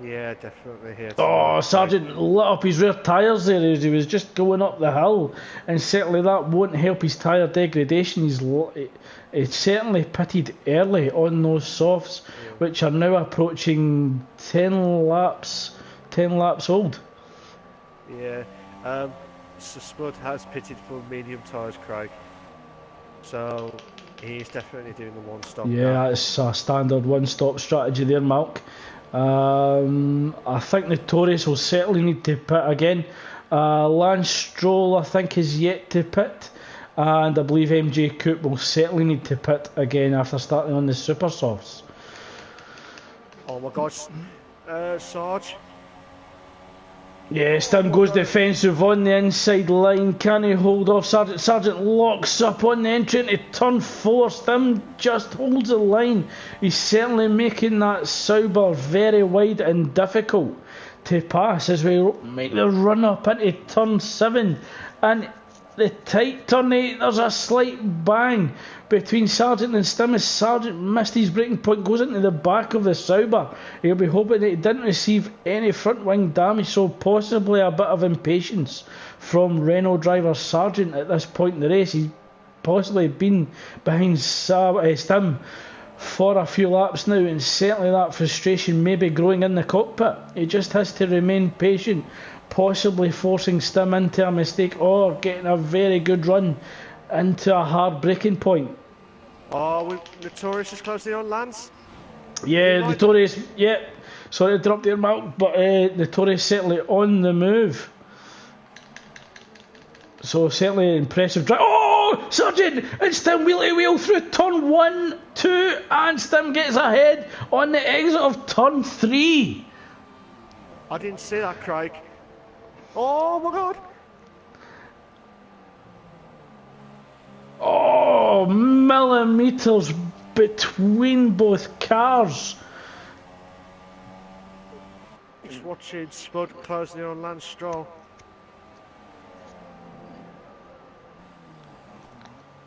Yeah, definitely here. Oh, Sargent lit up his rear tyres there as he was just going up the hill, and certainly that won't help his tyre degradation. He's certainly pitted early on those softs, which are now approaching 10 laps old. Yeah. So Spud has pitted for medium tyres, Craig. So he's definitely doing the one-stop. Yeah, now. That's a standard one-stop strategy there, Malk. I think the Torres will certainly need to pit again. Lance Stroll, I think, is yet to pit. And I believe MJ Coupe will certainly need to pit again after starting on the super softs. Oh my gosh. Sarge. Yeah, Stim goes defensive on the inside line. Can he hold off Sargent? Sargent locks up on the entry into turn 4. Stim just holds the line. He's certainly making that Sauber very wide and difficult to pass as we make the run up into turn 7. And the tight turn 8, there's a slight bang between Sargent and Stim as Sargent missed his braking point, goes into the back of the Sauber. He'll be hoping that he didn't receive any front wing damage, so possibly a bit of impatience from Renault driver Sargent at this point in the race. He's possibly been behind Stim for a few laps now, and certainly that frustration may be growing in the cockpit. He just has to remain patient, possibly forcing Stim into a mistake or getting a very good run into a hard braking point. Oh, Notorious is closely on, Lance. Yeah, Notorious, sorry to interrupt your mouth, but Notorious certainly on the move. So certainly impressive drive. Oh, Sargent and Stim wheel to wheel through turn 1, 2, and Stim gets ahead on the exit of turn 3. I didn't see that, Craig. Oh my god. Oh, millimetres between both cars. Just watching Spud closely on Lance Stroll.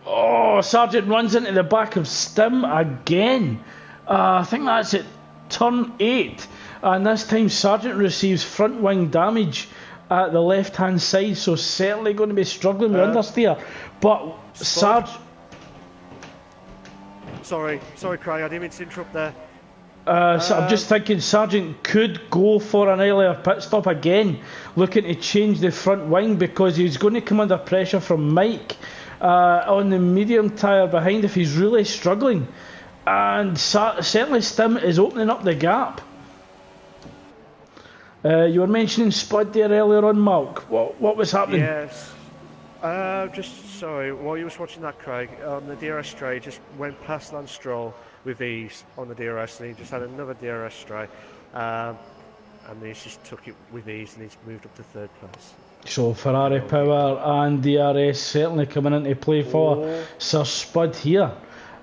Oh, Sargent runs into the back of Stim again. I think that's at turn 8. And this time Sargent receives front wing damage at the left hand side, so certainly going to be struggling with understeer. But Sargent... Sorry Craig, I didn't mean to interrupt there. So I'm just thinking Sargent could go for an earlier pit stop again, looking to change the front wing, because he's going to come under pressure from Mike on the medium tyre behind if he's really struggling. And certainly Stim is opening up the gap. You were mentioning Spud there earlier on, Mark. What was happening? Yes. Just sorry, while you was watching that, Craig, on the DRS stray, just went past Lance Stroll with ease on the DRS, and he just had another DRS stray, and he's just took it with ease, and he's moved up to 3rd place. So Ferrari power and DRS certainly coming into play for Sir Spud here.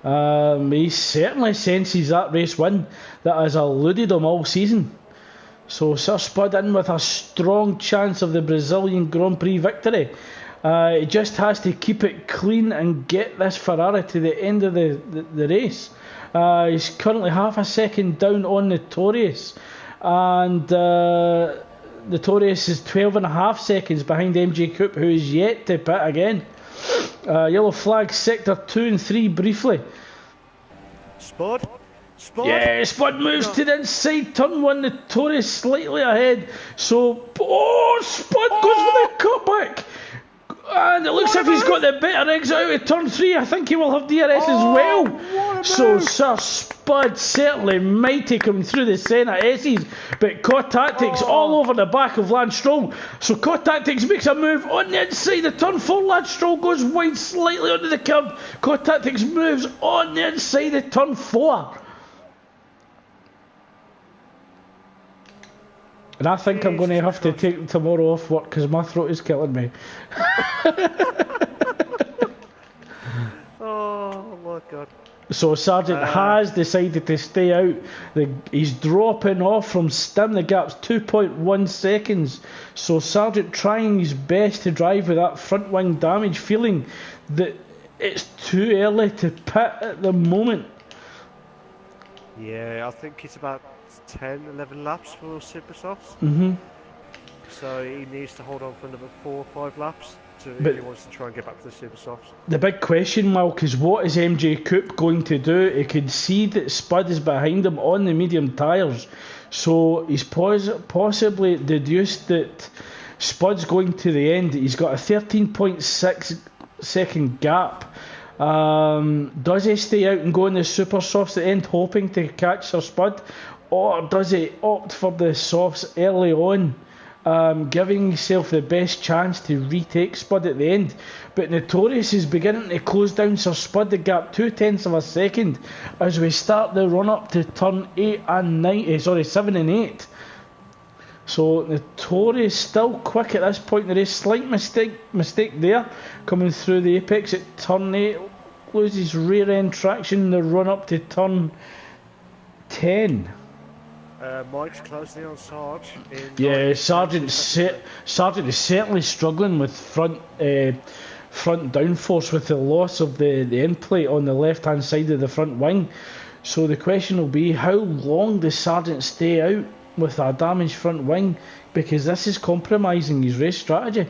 He certainly senses that race win that has eluded him all season. So Sir Spud in with a strong chance of the Brazilian Grand Prix victory. He just has to keep it clean and get this Ferrari to the end of the race. He's currently half a second down on Notorious, and Notorious is 12.5 seconds behind MJ Coupe, who is yet to pit again. Yellow flag sector 2 and 3 briefly. Spud Spud? Yeah, Spud moves No. to the inside, turn one, the Torres slightly ahead. So, Spud goes for the cutback. And it looks What as a if he's got move! the better exit out of turn 3. I think he will have DRS as well. What a So move! Sir Spud certainly mighty coming through the centre S's, but Core Tactics all over the back of Lance Stroll. So Core Tactics makes a move on the inside of turn 4. Lance Stroll goes wide slightly onto the curb. Core Tactics moves on the inside of turn 4. And I think I'm going to have to take tomorrow off work because my throat is killing me. Oh my god. So Sargent has decided to stay out. He's dropping off from Stim. The gap's 2.1 seconds. So Sargent trying his best to drive with that front wing damage, feeling that it's too early to pit at the moment. Yeah, I think it's about 10, 11 laps for Super Softs. So he needs to hold on for another 4 or 5 laps if he wants to try and get back to the Super Softs. The big question mark is, what is MJ Coupe going to do? He can see that Spud is behind him on the medium tyres. So he's possibly deduced that Spud's going to the end. He's got a 13.6 second gap. Does he stay out and go in the super softs at the end, hoping to catch Sir Spud, or does he opt for the softs early on, giving himself the best chance to retake Spud at the end? But Notorious is beginning to close down Sir Spud, the gap 0.2 of a second, as we start the run up to turn 7 and 8. So Notorious still quick at this point in the race. Slight mistake there, coming through the apex at turn 8. Loses rear end traction in the run up to turn 10. Mike's closely on Sarge. Yeah, Sargent is certainly struggling with front downforce with the loss of the end plate on the left hand side of the front wing. So the question will be, how long does Sargent stay out with a damaged front wing, because this is compromising his race strategy.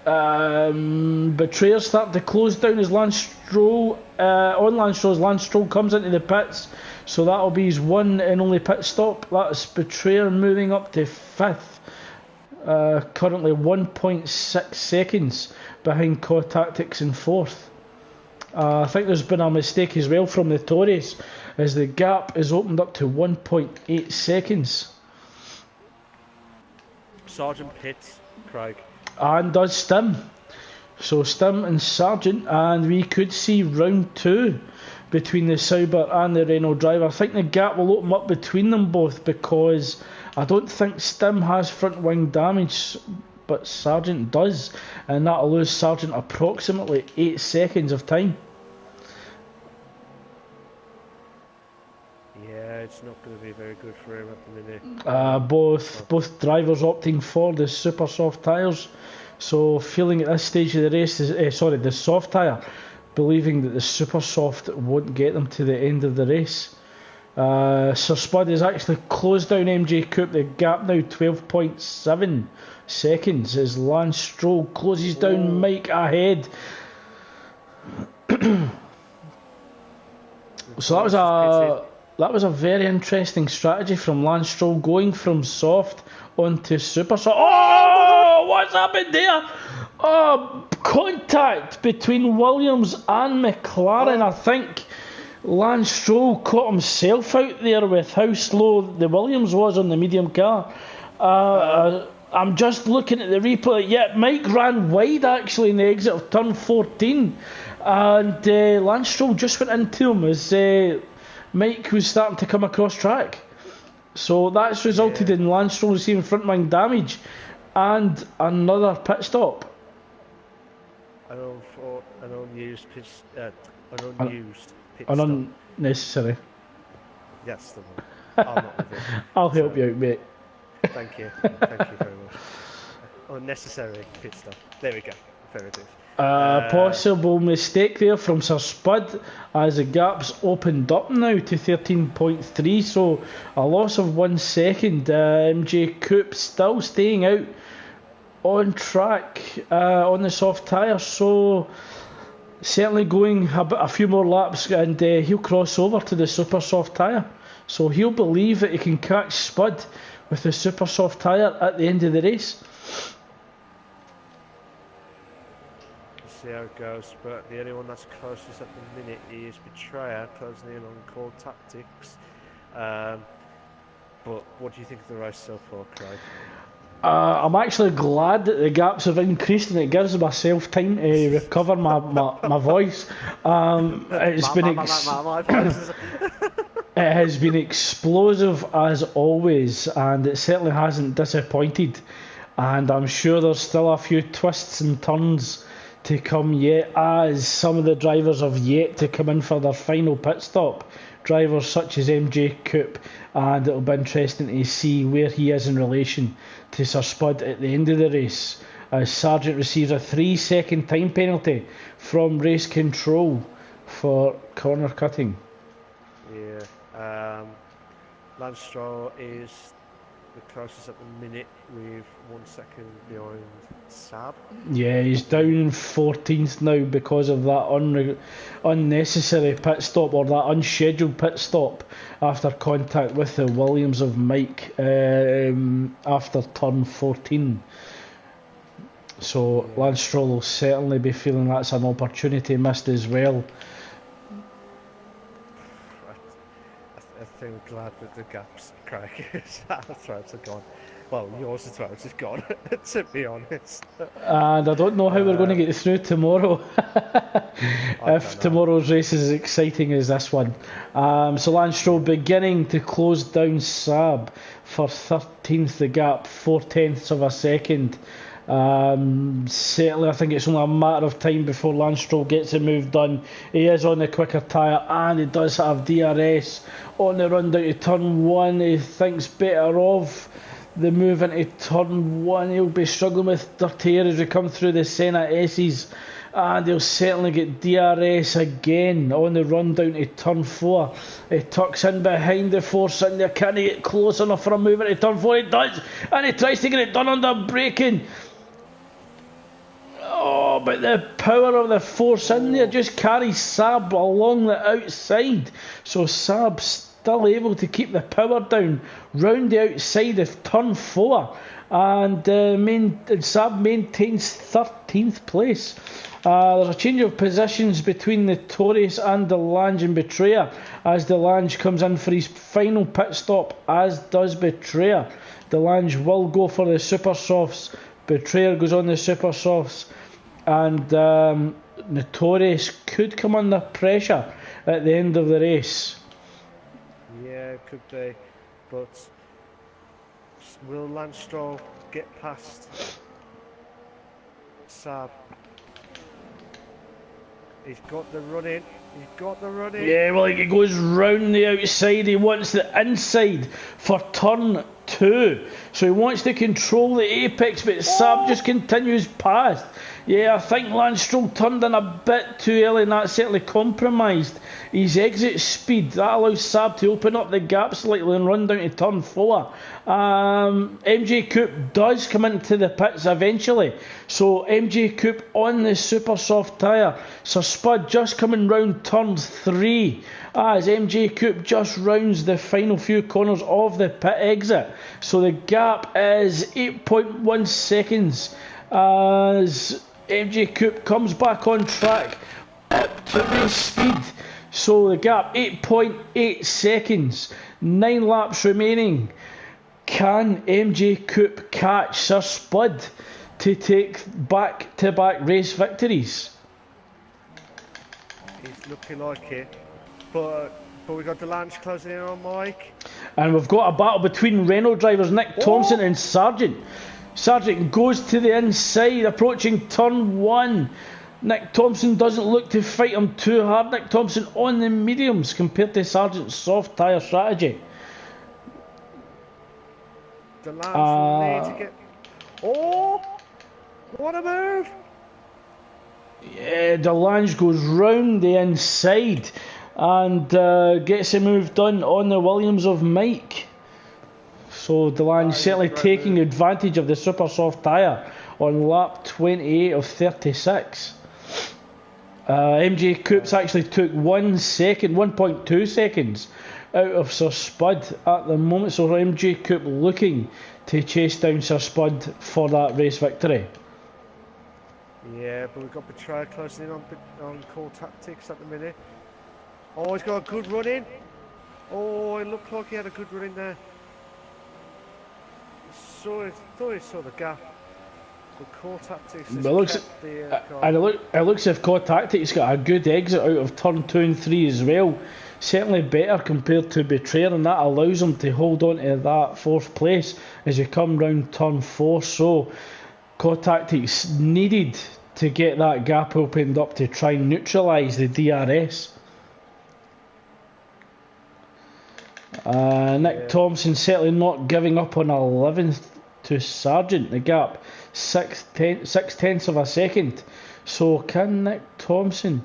Betrayers start to close down as Lance Stroll Lance Stroll comes into the pits, so that'll be his one and only pit stop. That's Betrayer moving up to 5th, currently 1.6 seconds behind Core Tactics in 4th. I think there's been a mistake as well from the Tories, as the gap is opened up to 1.8 seconds. Sargent pits, Craig. And does Stim. So Stim and Sargent, and we could see round 2 between the Sauber and the Renault driver. I think the gap will open up between them both, because I don't think Stim has front wing damage, but Sargent does, and that'll lose Sargent approximately 8 seconds of time. Yeah, it's not going to be very good for him at the minute. Both drivers opting for the super soft tyres, so feeling at this stage of the race, the soft tyre, believing that the super soft won't get them to the end of the race. Sir Spud has actually closed down MJ Coupe, the gap now 12.7 seconds as Lance Stroll closes down Mike ahead. So that was a very interesting strategy from Lance Stroll, going from soft onto super soft. Oh, what's happened there? Oh, contact between Williams and McLaren. I think Lance Stroll caught himself out there with how slow the Williams was on the medium car. I'm just looking at the replay. Yeah, Mike ran wide actually in the exit of turn 14, and Lance Stroll just went into him as Mike was starting to come across track. So that's resulted in Lance Stroll receiving front wing damage and another pit stop. An unused pit stop. Unnecessary. Yes, the one. I'm not with it. I'll help you out, mate. Thank you very much. Unnecessary pit stop. There we go. There it is. Possible mistake there from Sir Spud, as the gap's opened up now to 13.3, so a loss of 1 second. MJ Coupe still staying out on track on the soft tyre, so certainly going a few more laps, and he'll cross over to the super soft tyre. So he'll believe that he can catch Spud with the super soft tyre at the end of the race. See how it goes, but the only one that's closest at the minute is Betrayer, closing in on Core Tactics. But what do you think of the race so far, Craig? I'm actually glad that the gaps have increased and it gives myself time to recover my voice. It's been it has been explosive as always, and it certainly hasn't disappointed. And I'm sure there's still a few twists and turns to come yet, as some of the drivers have yet to come in for their final pit stop. Drivers such as MJ Coop, and it'll be interesting to see where he is in relation to Sir Spud at the end of the race, as Sargent receives a 3-second time penalty from race control for corner cutting. Yeah, Lance Stroll is the closest at the minute with 1 second behind Saab. Yeah, he's down 14th now because of that unnecessary pit stop, or that unscheduled pit stop after contact with the Williams of Mike after turn 14. So Lance Stroll will certainly be feeling that's an opportunity missed as well. I think we're glad that the gaps, Craig, our throats are gone. Well, yours as well, is gone, to be honest. And I don't know how we're going to get through tomorrow. If tomorrow's race is as exciting as this one. So Lance Stroll beginning to close down Saab for 13th, the gap, 4/10 of a second. Certainly I think it's only a matter of time before Lance Stroll gets the move done. He is on the quicker tyre, and he does have DRS on the run down to turn 1. He thinks better of the move into turn 1. He'll be struggling with dirty air as we come through the Senna S's, and he'll certainly get DRS again on the run down to turn 4. He tucks in behind the Force India. Can he get close enough for a move into turn 4? He does, and he tries to get it done under braking. Oh, but the power of the Force India just carries Saab along the outside. So Saab's still able to keep the power down round the outside of turn 4. And Saab maintains 13th place. There's a change of positions between the Taurus and Delange and Betrayer, as Delange comes in for his final pit stop, as does Betrayer. Delange will go for the super softs. Betrayer goes on the super softs, and Notorious could come under pressure at the end of the race. Yeah, it could be, but will Lance Stroll get past Saab? He's got the run in. Yeah, well, he goes round the outside. He wants the inside for turn 2. So he wants to control the apex, but Saab just continues past. Yeah, I think Lance Stroll turned in a bit too early, and that certainly compromised his exit speed. That allows Saab to open up the gap slightly and run down to turn 4. MJ Coop does come into the pits eventually. So MJ Coop on the super soft tyre. Sir Spud just coming round turn 3 as MJ Coop just rounds the final few corners of the pit exit. So the gap is 8.1 seconds as MJ Coop comes back on track up to race speed. So the gap 8.8 seconds, 9 laps remaining. Can MJ Coop catch Sir Spud to take back-to-back race victories? He's looking like it, but we've got Delange closing in on Mike. And we've got a battle between Renault drivers Nick Thompson and Sargent. Sargent goes to the inside, approaching turn 1. Nick Thompson doesn't look to fight him too hard. Nick Thompson on the mediums compared to Sargent's soft tyre strategy. Delange will need to get... Oh! What a move! Yeah, Delange goes round the inside and gets a move done on the Williams of Mike. So Delange certainly taking advantage of the super soft tyre on lap 28 of 36. MJ Coops actually took 1.2 seconds out of Sir Spud at the moment, so MJ Coop looking to chase down Sir Spud for that race victory. Yeah, but we've got Betrayal closing in on Core Tactics at the minute. Oh, he's got a good run in. Oh, it looked like he had a good run in there. Thought he saw the gap. But Core Tactics has kept the car. It looks as if Core Tactics got a good exit out of turn 2 and 3 as well. Certainly better compared to Betrayer, and that allows them to hold on to that 4th place as you come round turn 4. So Core Tactics needed to get that gap opened up to try and neutralise the DRS. Nick Thompson certainly not giving up on 11th to Sargent. The gap 6/10 of a second. So can Nick Thompson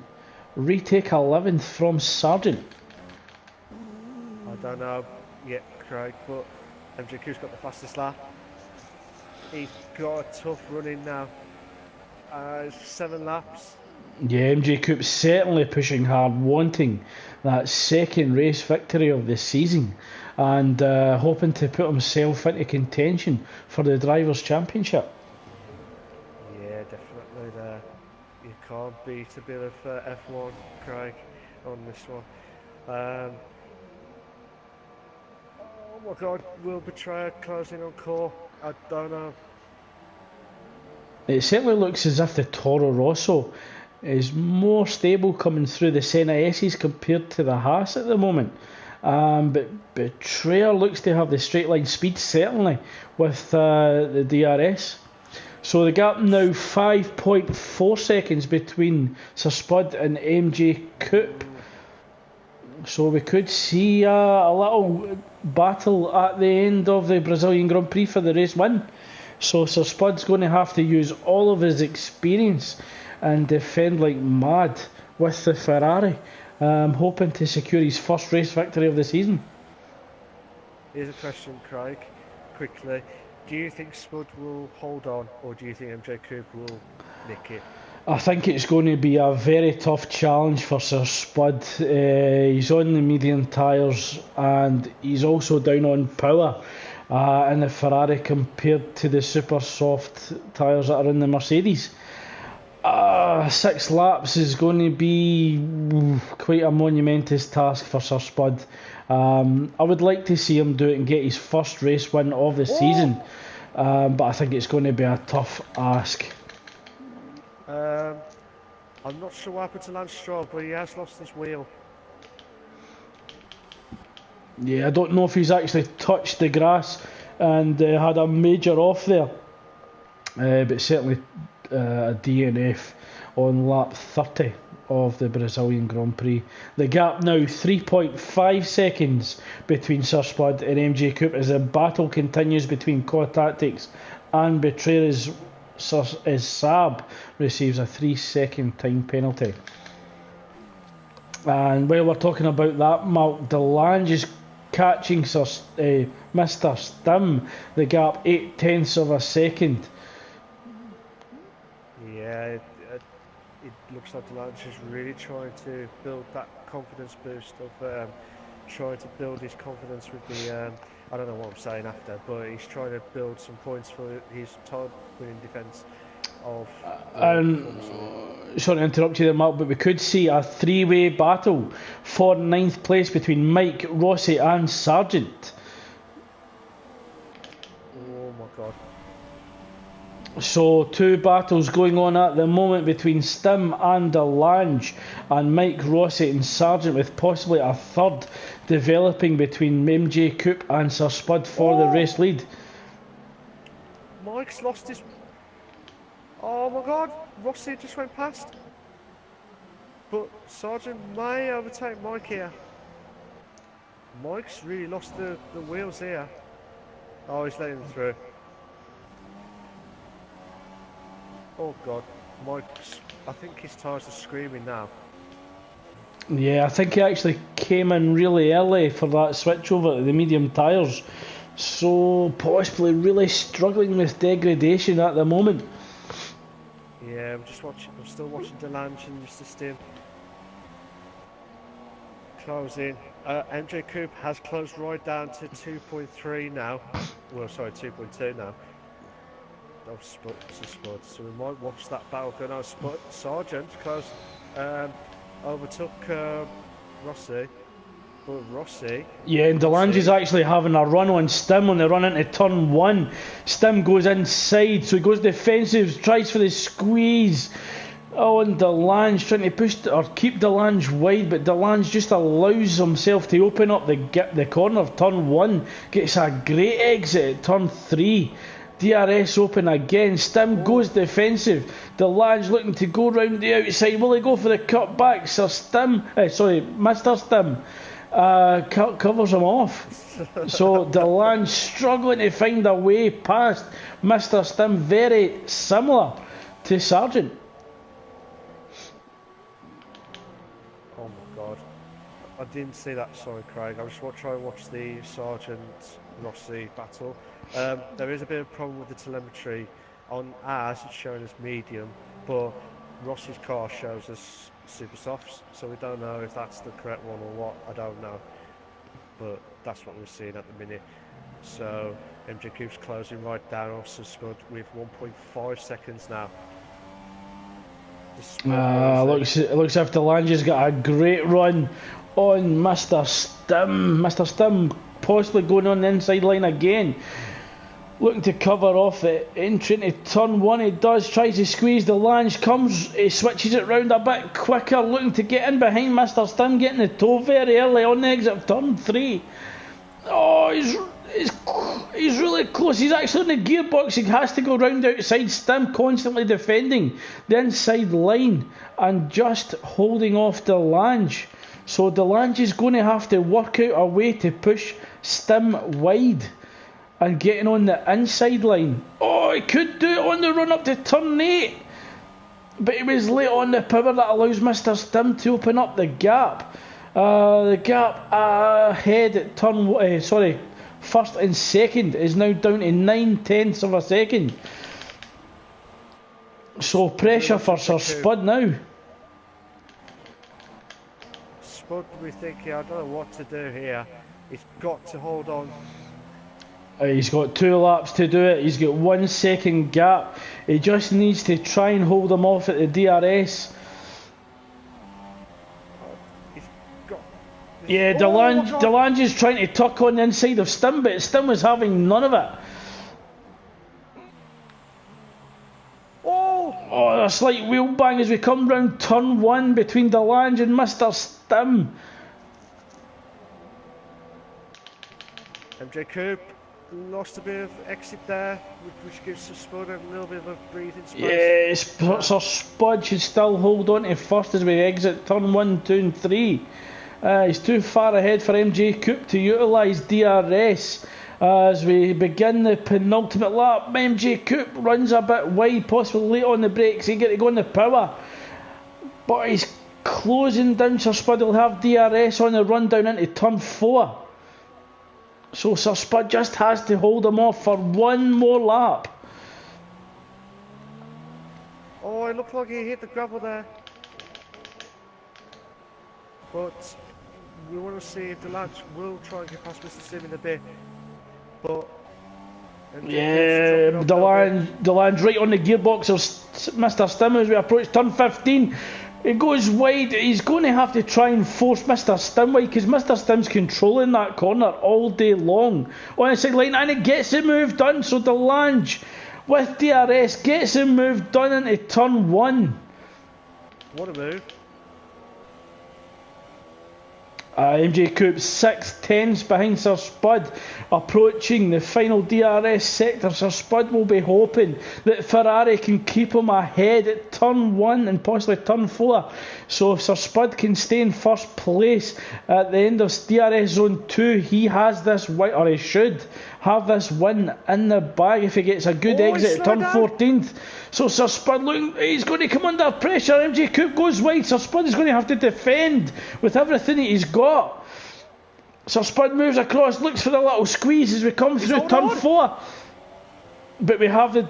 retake 11th from Sargent? I don't know yet, Craig, but MJQ's got the fastest lap. He's got a tough run in now. 7 laps. Yeah, MJ Coop's certainly pushing hard, wanting that 2nd race victory of the season, and hoping to put himself into contention for the Drivers' Championship. Yeah, definitely there. You can't beat a bit of F1, Craig, on this one. Oh my God, will Betrayer closing on Core? I don't know. It certainly looks as if the Toro Rosso is more stable coming through the Senna S's compared to the Haas at the moment. But Betrayer looks to have the straight line speed, certainly, with the DRS. So the gap now 5.4 seconds between Sir Spud and MJ Coop. So we could see a little battle at the end of the Brazilian Grand Prix for the race win. So Sir Spud's going to have to use all of his experience and defend like mad with the Ferrari, hoping to secure his first race victory of the season. Here's a question, Craig, quickly. Do you think Spud will hold on, or do you think MJ Coop will nick it? I think it's going to be a very tough challenge for Sir Spud. He's on the medium tyres and he's also down on power in the Ferrari compared to the super soft tyres that are in the Mercedes. 6 laps is going to be quite a monumentous task for Sir Spud. I would like to see him do it and get his first race win of the season, but I think it's going to be a tough ask. I'm not sure what happened to Lance Stroll, but he has lost his wheel. Yeah, I don't know if he's actually touched the grass and had a major off there, but certainly a DNF on lap 30 of the Brazilian Grand Prix. The gap now 3.5 seconds between Sir Spud and MJ Coop as the battle continues between Core Tactics and Betrayer as Saab receives a 3-second time penalty. And while we're talking about that, Mark Delange is catching Mr. Stim, the gap 0.8 of a second. Yeah, it looks like Delange is really trying to build that confidence boost of trying to build his confidence with the I don't know what I'm saying after, but he's trying to build some points for his winning defence of sorry to interrupt you there, Mark, but we could see a 3-way battle for 9th place between Mike, Rossi and Sargent. Oh my God. So 2 battles going on at the moment between Stim and Delange, and Mike, Rossi and Sargent, with possibly a third developing between MJ Coop and Sir Spud for the race lead. Mike's lost his... Oh my God, Rossi just went past. But Sargent may overtake Mike here. Mike's really lost the wheels here. Oh, he's letting them through. Oh God, Mike's... I think his tyres are screaming now. Yeah, I think he actually came in really early for that switch over to the medium tyres. So possibly really struggling with degradation at the moment. Yeah, I'm just watching. I'm still watching Delange and Mr. Stim closing. MJ Coupe has closed right down to 2.3 now. Well, sorry, 2.2 now. Of Spud. So we might watch that battle go now. Spud Sargent close overtook Rossi, but Rossi. Yeah, and Delange is actually having a run on Stim on the run into turn 1. Stim goes inside, so he goes defensive, tries for the squeeze. Oh, and Delange trying to push or keep Delange wide, but Delange just allows himself to open up the corner of turn 1. Gets a great exit at turn 3. DRS open again. Stim goes defensive. Delange looking to go round the outside. Will he go for the cut back? Mr. Stim covers him off. So Delange struggling to find a way past Mr. Stim. Very similar to Sargent. Oh my god. I didn't see that, sorry Craig. I was trying to watch the Sargent Rossi battle. There is a bit of a problem with the telemetry. On ours it's showing as medium, but Rossi's car shows us super softs, so we don't know if that's the correct one or what. I don't know, but that's what we're seeing at the minute. So MJ Coupe's closing right down off Spud with 1.5 seconds now. Looks as if Delange has got a great run on Mr. Stim. Mr. Stim possibly going on the inside line again. Looking to cover off the entry into turn 1. He does, tries to squeeze. Delange comes, he switches it round a bit quicker, looking to get in behind Mr. Stim, getting the toe very early on the exit of turn 3. Oh, he's really close. He's actually in the gearbox. He has to go round outside. Stim constantly defending the inside line and just holding off Delange. So Delange is going to have to work out a way to push Stim wide and getting on the inside line. Oh, he could do it on the run up to turn 8, but he was late on the power that allows Mr. Stim to open up the gap. The gap ahead at first and second is now down to 9/10 of a second. So pressure for Sir Spud now. Spud, we think, I don't know what to do here. He's got to hold on. He's got 2 laps to do it. He's got 1 second gap. He just needs to try and hold him off at the DRS. Yeah, Delange is trying to tuck on the inside of Stim, but Stim was having none of it. Oh, a slight wheel bang as we come round turn 1 between Delange and Mr. Stim. MJ Coupe lost a bit of exit there, which gives Spud a little bit of a breathing space. Yeah, Sir Spud should still hold on to first as we exit turn 1, 2 and 3. He's too far ahead for MJ Coupe to utilise DRS. As we begin the penultimate lap, MJ Coupe runs a bit wide, possibly late on the brakes. He get to go on the power, but he's closing down. Sir Spud will have DRS on the run down into turn 4. So Sir Spud just has to hold him off for 1 more lap. Oh, it looked like he hit the gravel there. But we want to see if Delange will try and get past Mr. Sim in a bit. But yeah, Delange right on the gearbox of Mr. Stim as we approach turn 15. He goes wide. He's going to have to try and force Mr. Stim wide because Mr. Stim's controlling that corner all day long on the side line, and he gets the move done. So Delange with DRS gets the move done into turn 1. What a move. MJ Coupe 6/10 behind Sir Spud, approaching the final DRS sector. Sir Spud will be hoping that Ferrari can keep him ahead at turn 1 and possibly turn 4. So if Sir Spud can stay in first place at the end of DRS zone 2, he has this win, or he should have this win in the bag if he gets a good exit at turn 14th. So Sir Spud, look, he's going to come under pressure. MJ Coupe goes wide. Sir Spud is going to have to defend with everything that he's got. Sir Spud moves across, looks for the little squeeze as we come through turn 4. But we have the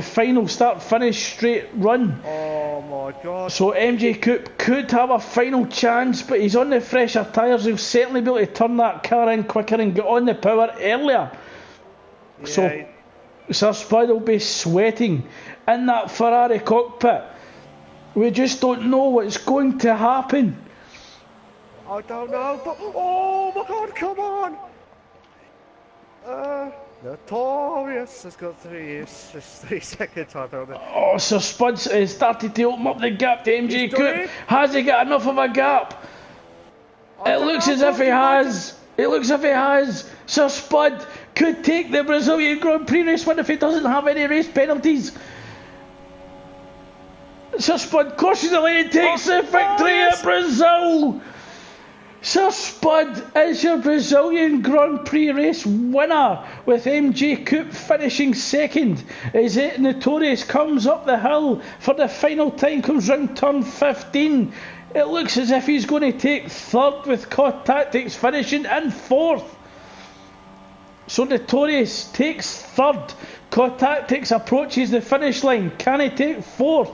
final start-finish straight run. Oh my God. So MJ Coupe could have a final chance, but he's on the fresher tyres. He'll certainly be able to turn that car in quicker and get on the power earlier. Yeah. So Sir Spud will be sweating in that Ferrari cockpit. We just don't know what's going to happen. I don't know, but oh my God, come on! Notorious has got 3 years, just 3 second time penalty. Oh, Sir Spud started to open up the gap to MJ Coupe. Has he got enough of a gap? It looks as if he has. It looks as if he has. Sir Spud could take the Brazilian Grand Prix race win if he doesn't have any race penalties. Sir Spud crosses the lane and takes the victory at Brazil. Sir Spud is your Brazilian Grand Prix race winner, with MJ Coupe finishing second as it Notorious comes up the hill for the final time, comes round turn 15. It looks as if he's going to take third, with COD Tactics finishing in fourth. So Notorious takes third. COD Tactics approaches the finish line. Can he take fourth?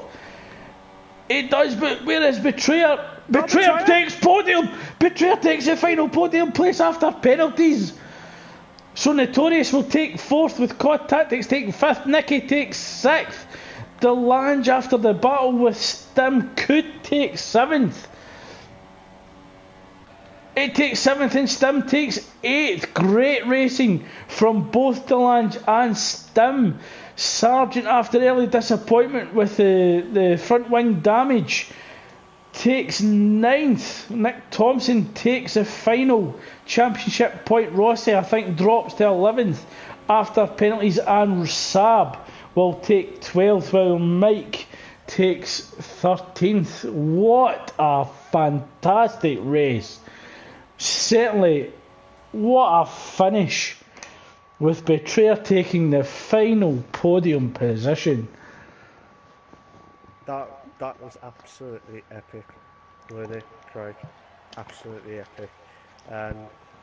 He does, but where is Betrayer? Betrayer takes podium. Betrayer takes the final podium place after penalties. So Notorious will take fourth, with COD Tactics taking fifth. Nicky takes sixth. Delange, after the battle with Stim, could take seventh. It takes seventh and Stim takes eighth. Great racing from both Delange and Stim. Sargent, after early disappointment with the front wing damage, takes ninth. Nick Thompson takes the final championship point. Rossi, I think, drops to 11th after penalties, and Saab will take 12th, while Mike takes 13th. What a fantastic race. Certainly, what a finish, with Betrayer taking the final podium position. That was absolutely epic, wasn't it, Craig? Absolutely epic. And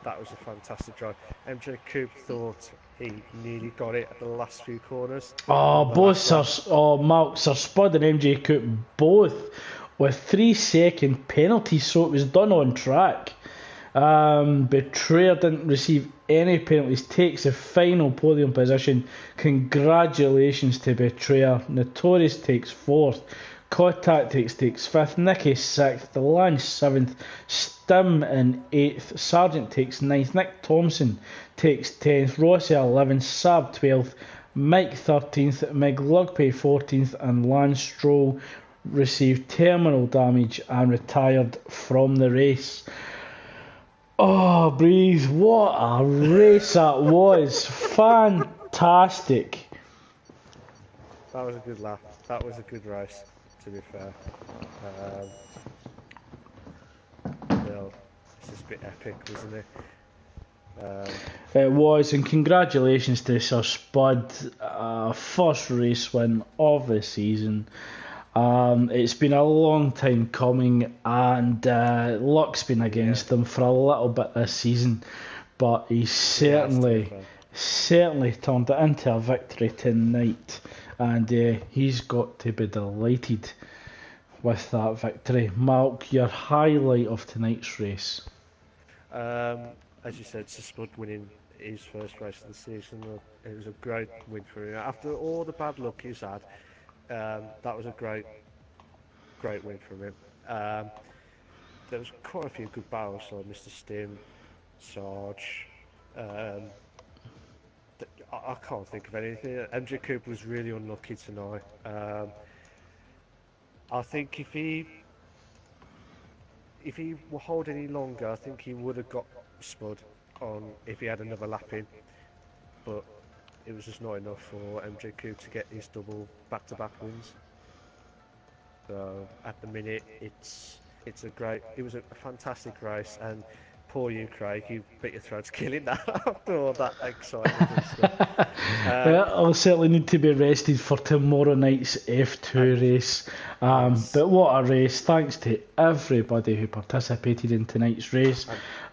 that was a fantastic drive. MJ Coupe thought he nearly got it at the last few corners. Both Sir Spud and MJ Coupe both with 3 second penalties, so it was done on track. Betrayer didn't receive any penalties, takes the final podium position. Congratulations to Betrayer. Notorious takes 4th. COD Tactics takes 5th. Nicky 6th. Delange 7th. Stim in 8th. Sargent takes 9th. Nick Thompson takes 10th. Rossi 11th. Saab 12th. Mike 13th. McLugpay 14th. And Lance Stroll received terminal damage and retired from the race. Oh, Breeze, what a race that was. Fantastic. That was a good laugh. That was a good race, to be fair. It's just a bit epic, wasn't it? It was, and congratulations to Sir Spud. First race win of the season. It's been a long time coming, and luck's been against him for a little bit this season, but he certainly turned it into a victory tonight, and he's got to be delighted with that victory. Malk, your highlight of tonight's race? As you said, Spud winning his first race of the season. It was a great win for him. After all the bad luck he's had, that was a great win from him. There was quite a few good battles, like Mr. Stim, Sarge. I can't think of anything. MJ Coupe was really unlucky tonight. I think if he were hold any longer, I think he would have got Spud on if he had another lap in. But it was just not enough for MJ Coupe to get his double back-to-back wins. So at the minute, it was a fantastic race, and poor you, Craig, you bit your throats killing that after all that excitement and stuff. I'll certainly need to be rested for tomorrow night's F2 race. But what a race! Thanks to everybody who participated in tonight's race.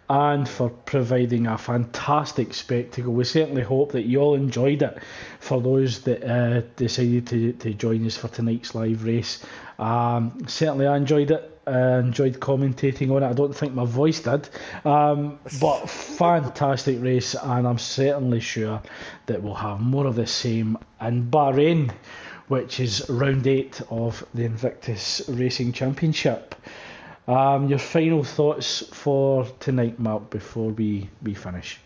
and for providing a fantastic spectacle. We certainly hope that you all enjoyed it. For those that decided to join us for tonight's live race, certainly I enjoyed it. Enjoyed commentating on it. I don't think my voice did, but fantastic race, and I'm certainly sure that we'll have more of the same in Bahrain, which is round 8 of the Invictus Racing Championship. Your final thoughts for tonight, Mark, before we finish?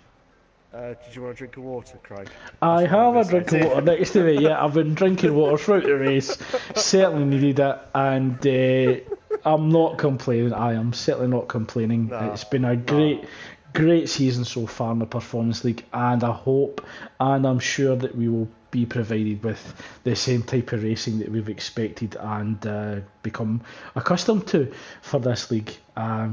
Did you want a drink of water, Craig? I have a drink of water next to me. Yeah, I've been drinking water throughout the race. Certainly needed it, and I'm not complaining. I am certainly not complaining. No, It's been a great season so far in the Performance League, and I hope and I'm sure that we will be provided with the same type of racing that we've expected and become accustomed to for this league.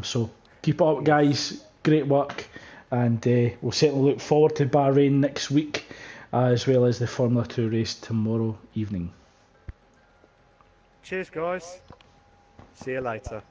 So keep it up, guys. Great work, and we'll certainly look forward to Bahrain next week, as well as the Formula 2 race tomorrow evening. Cheers, guys. See you later.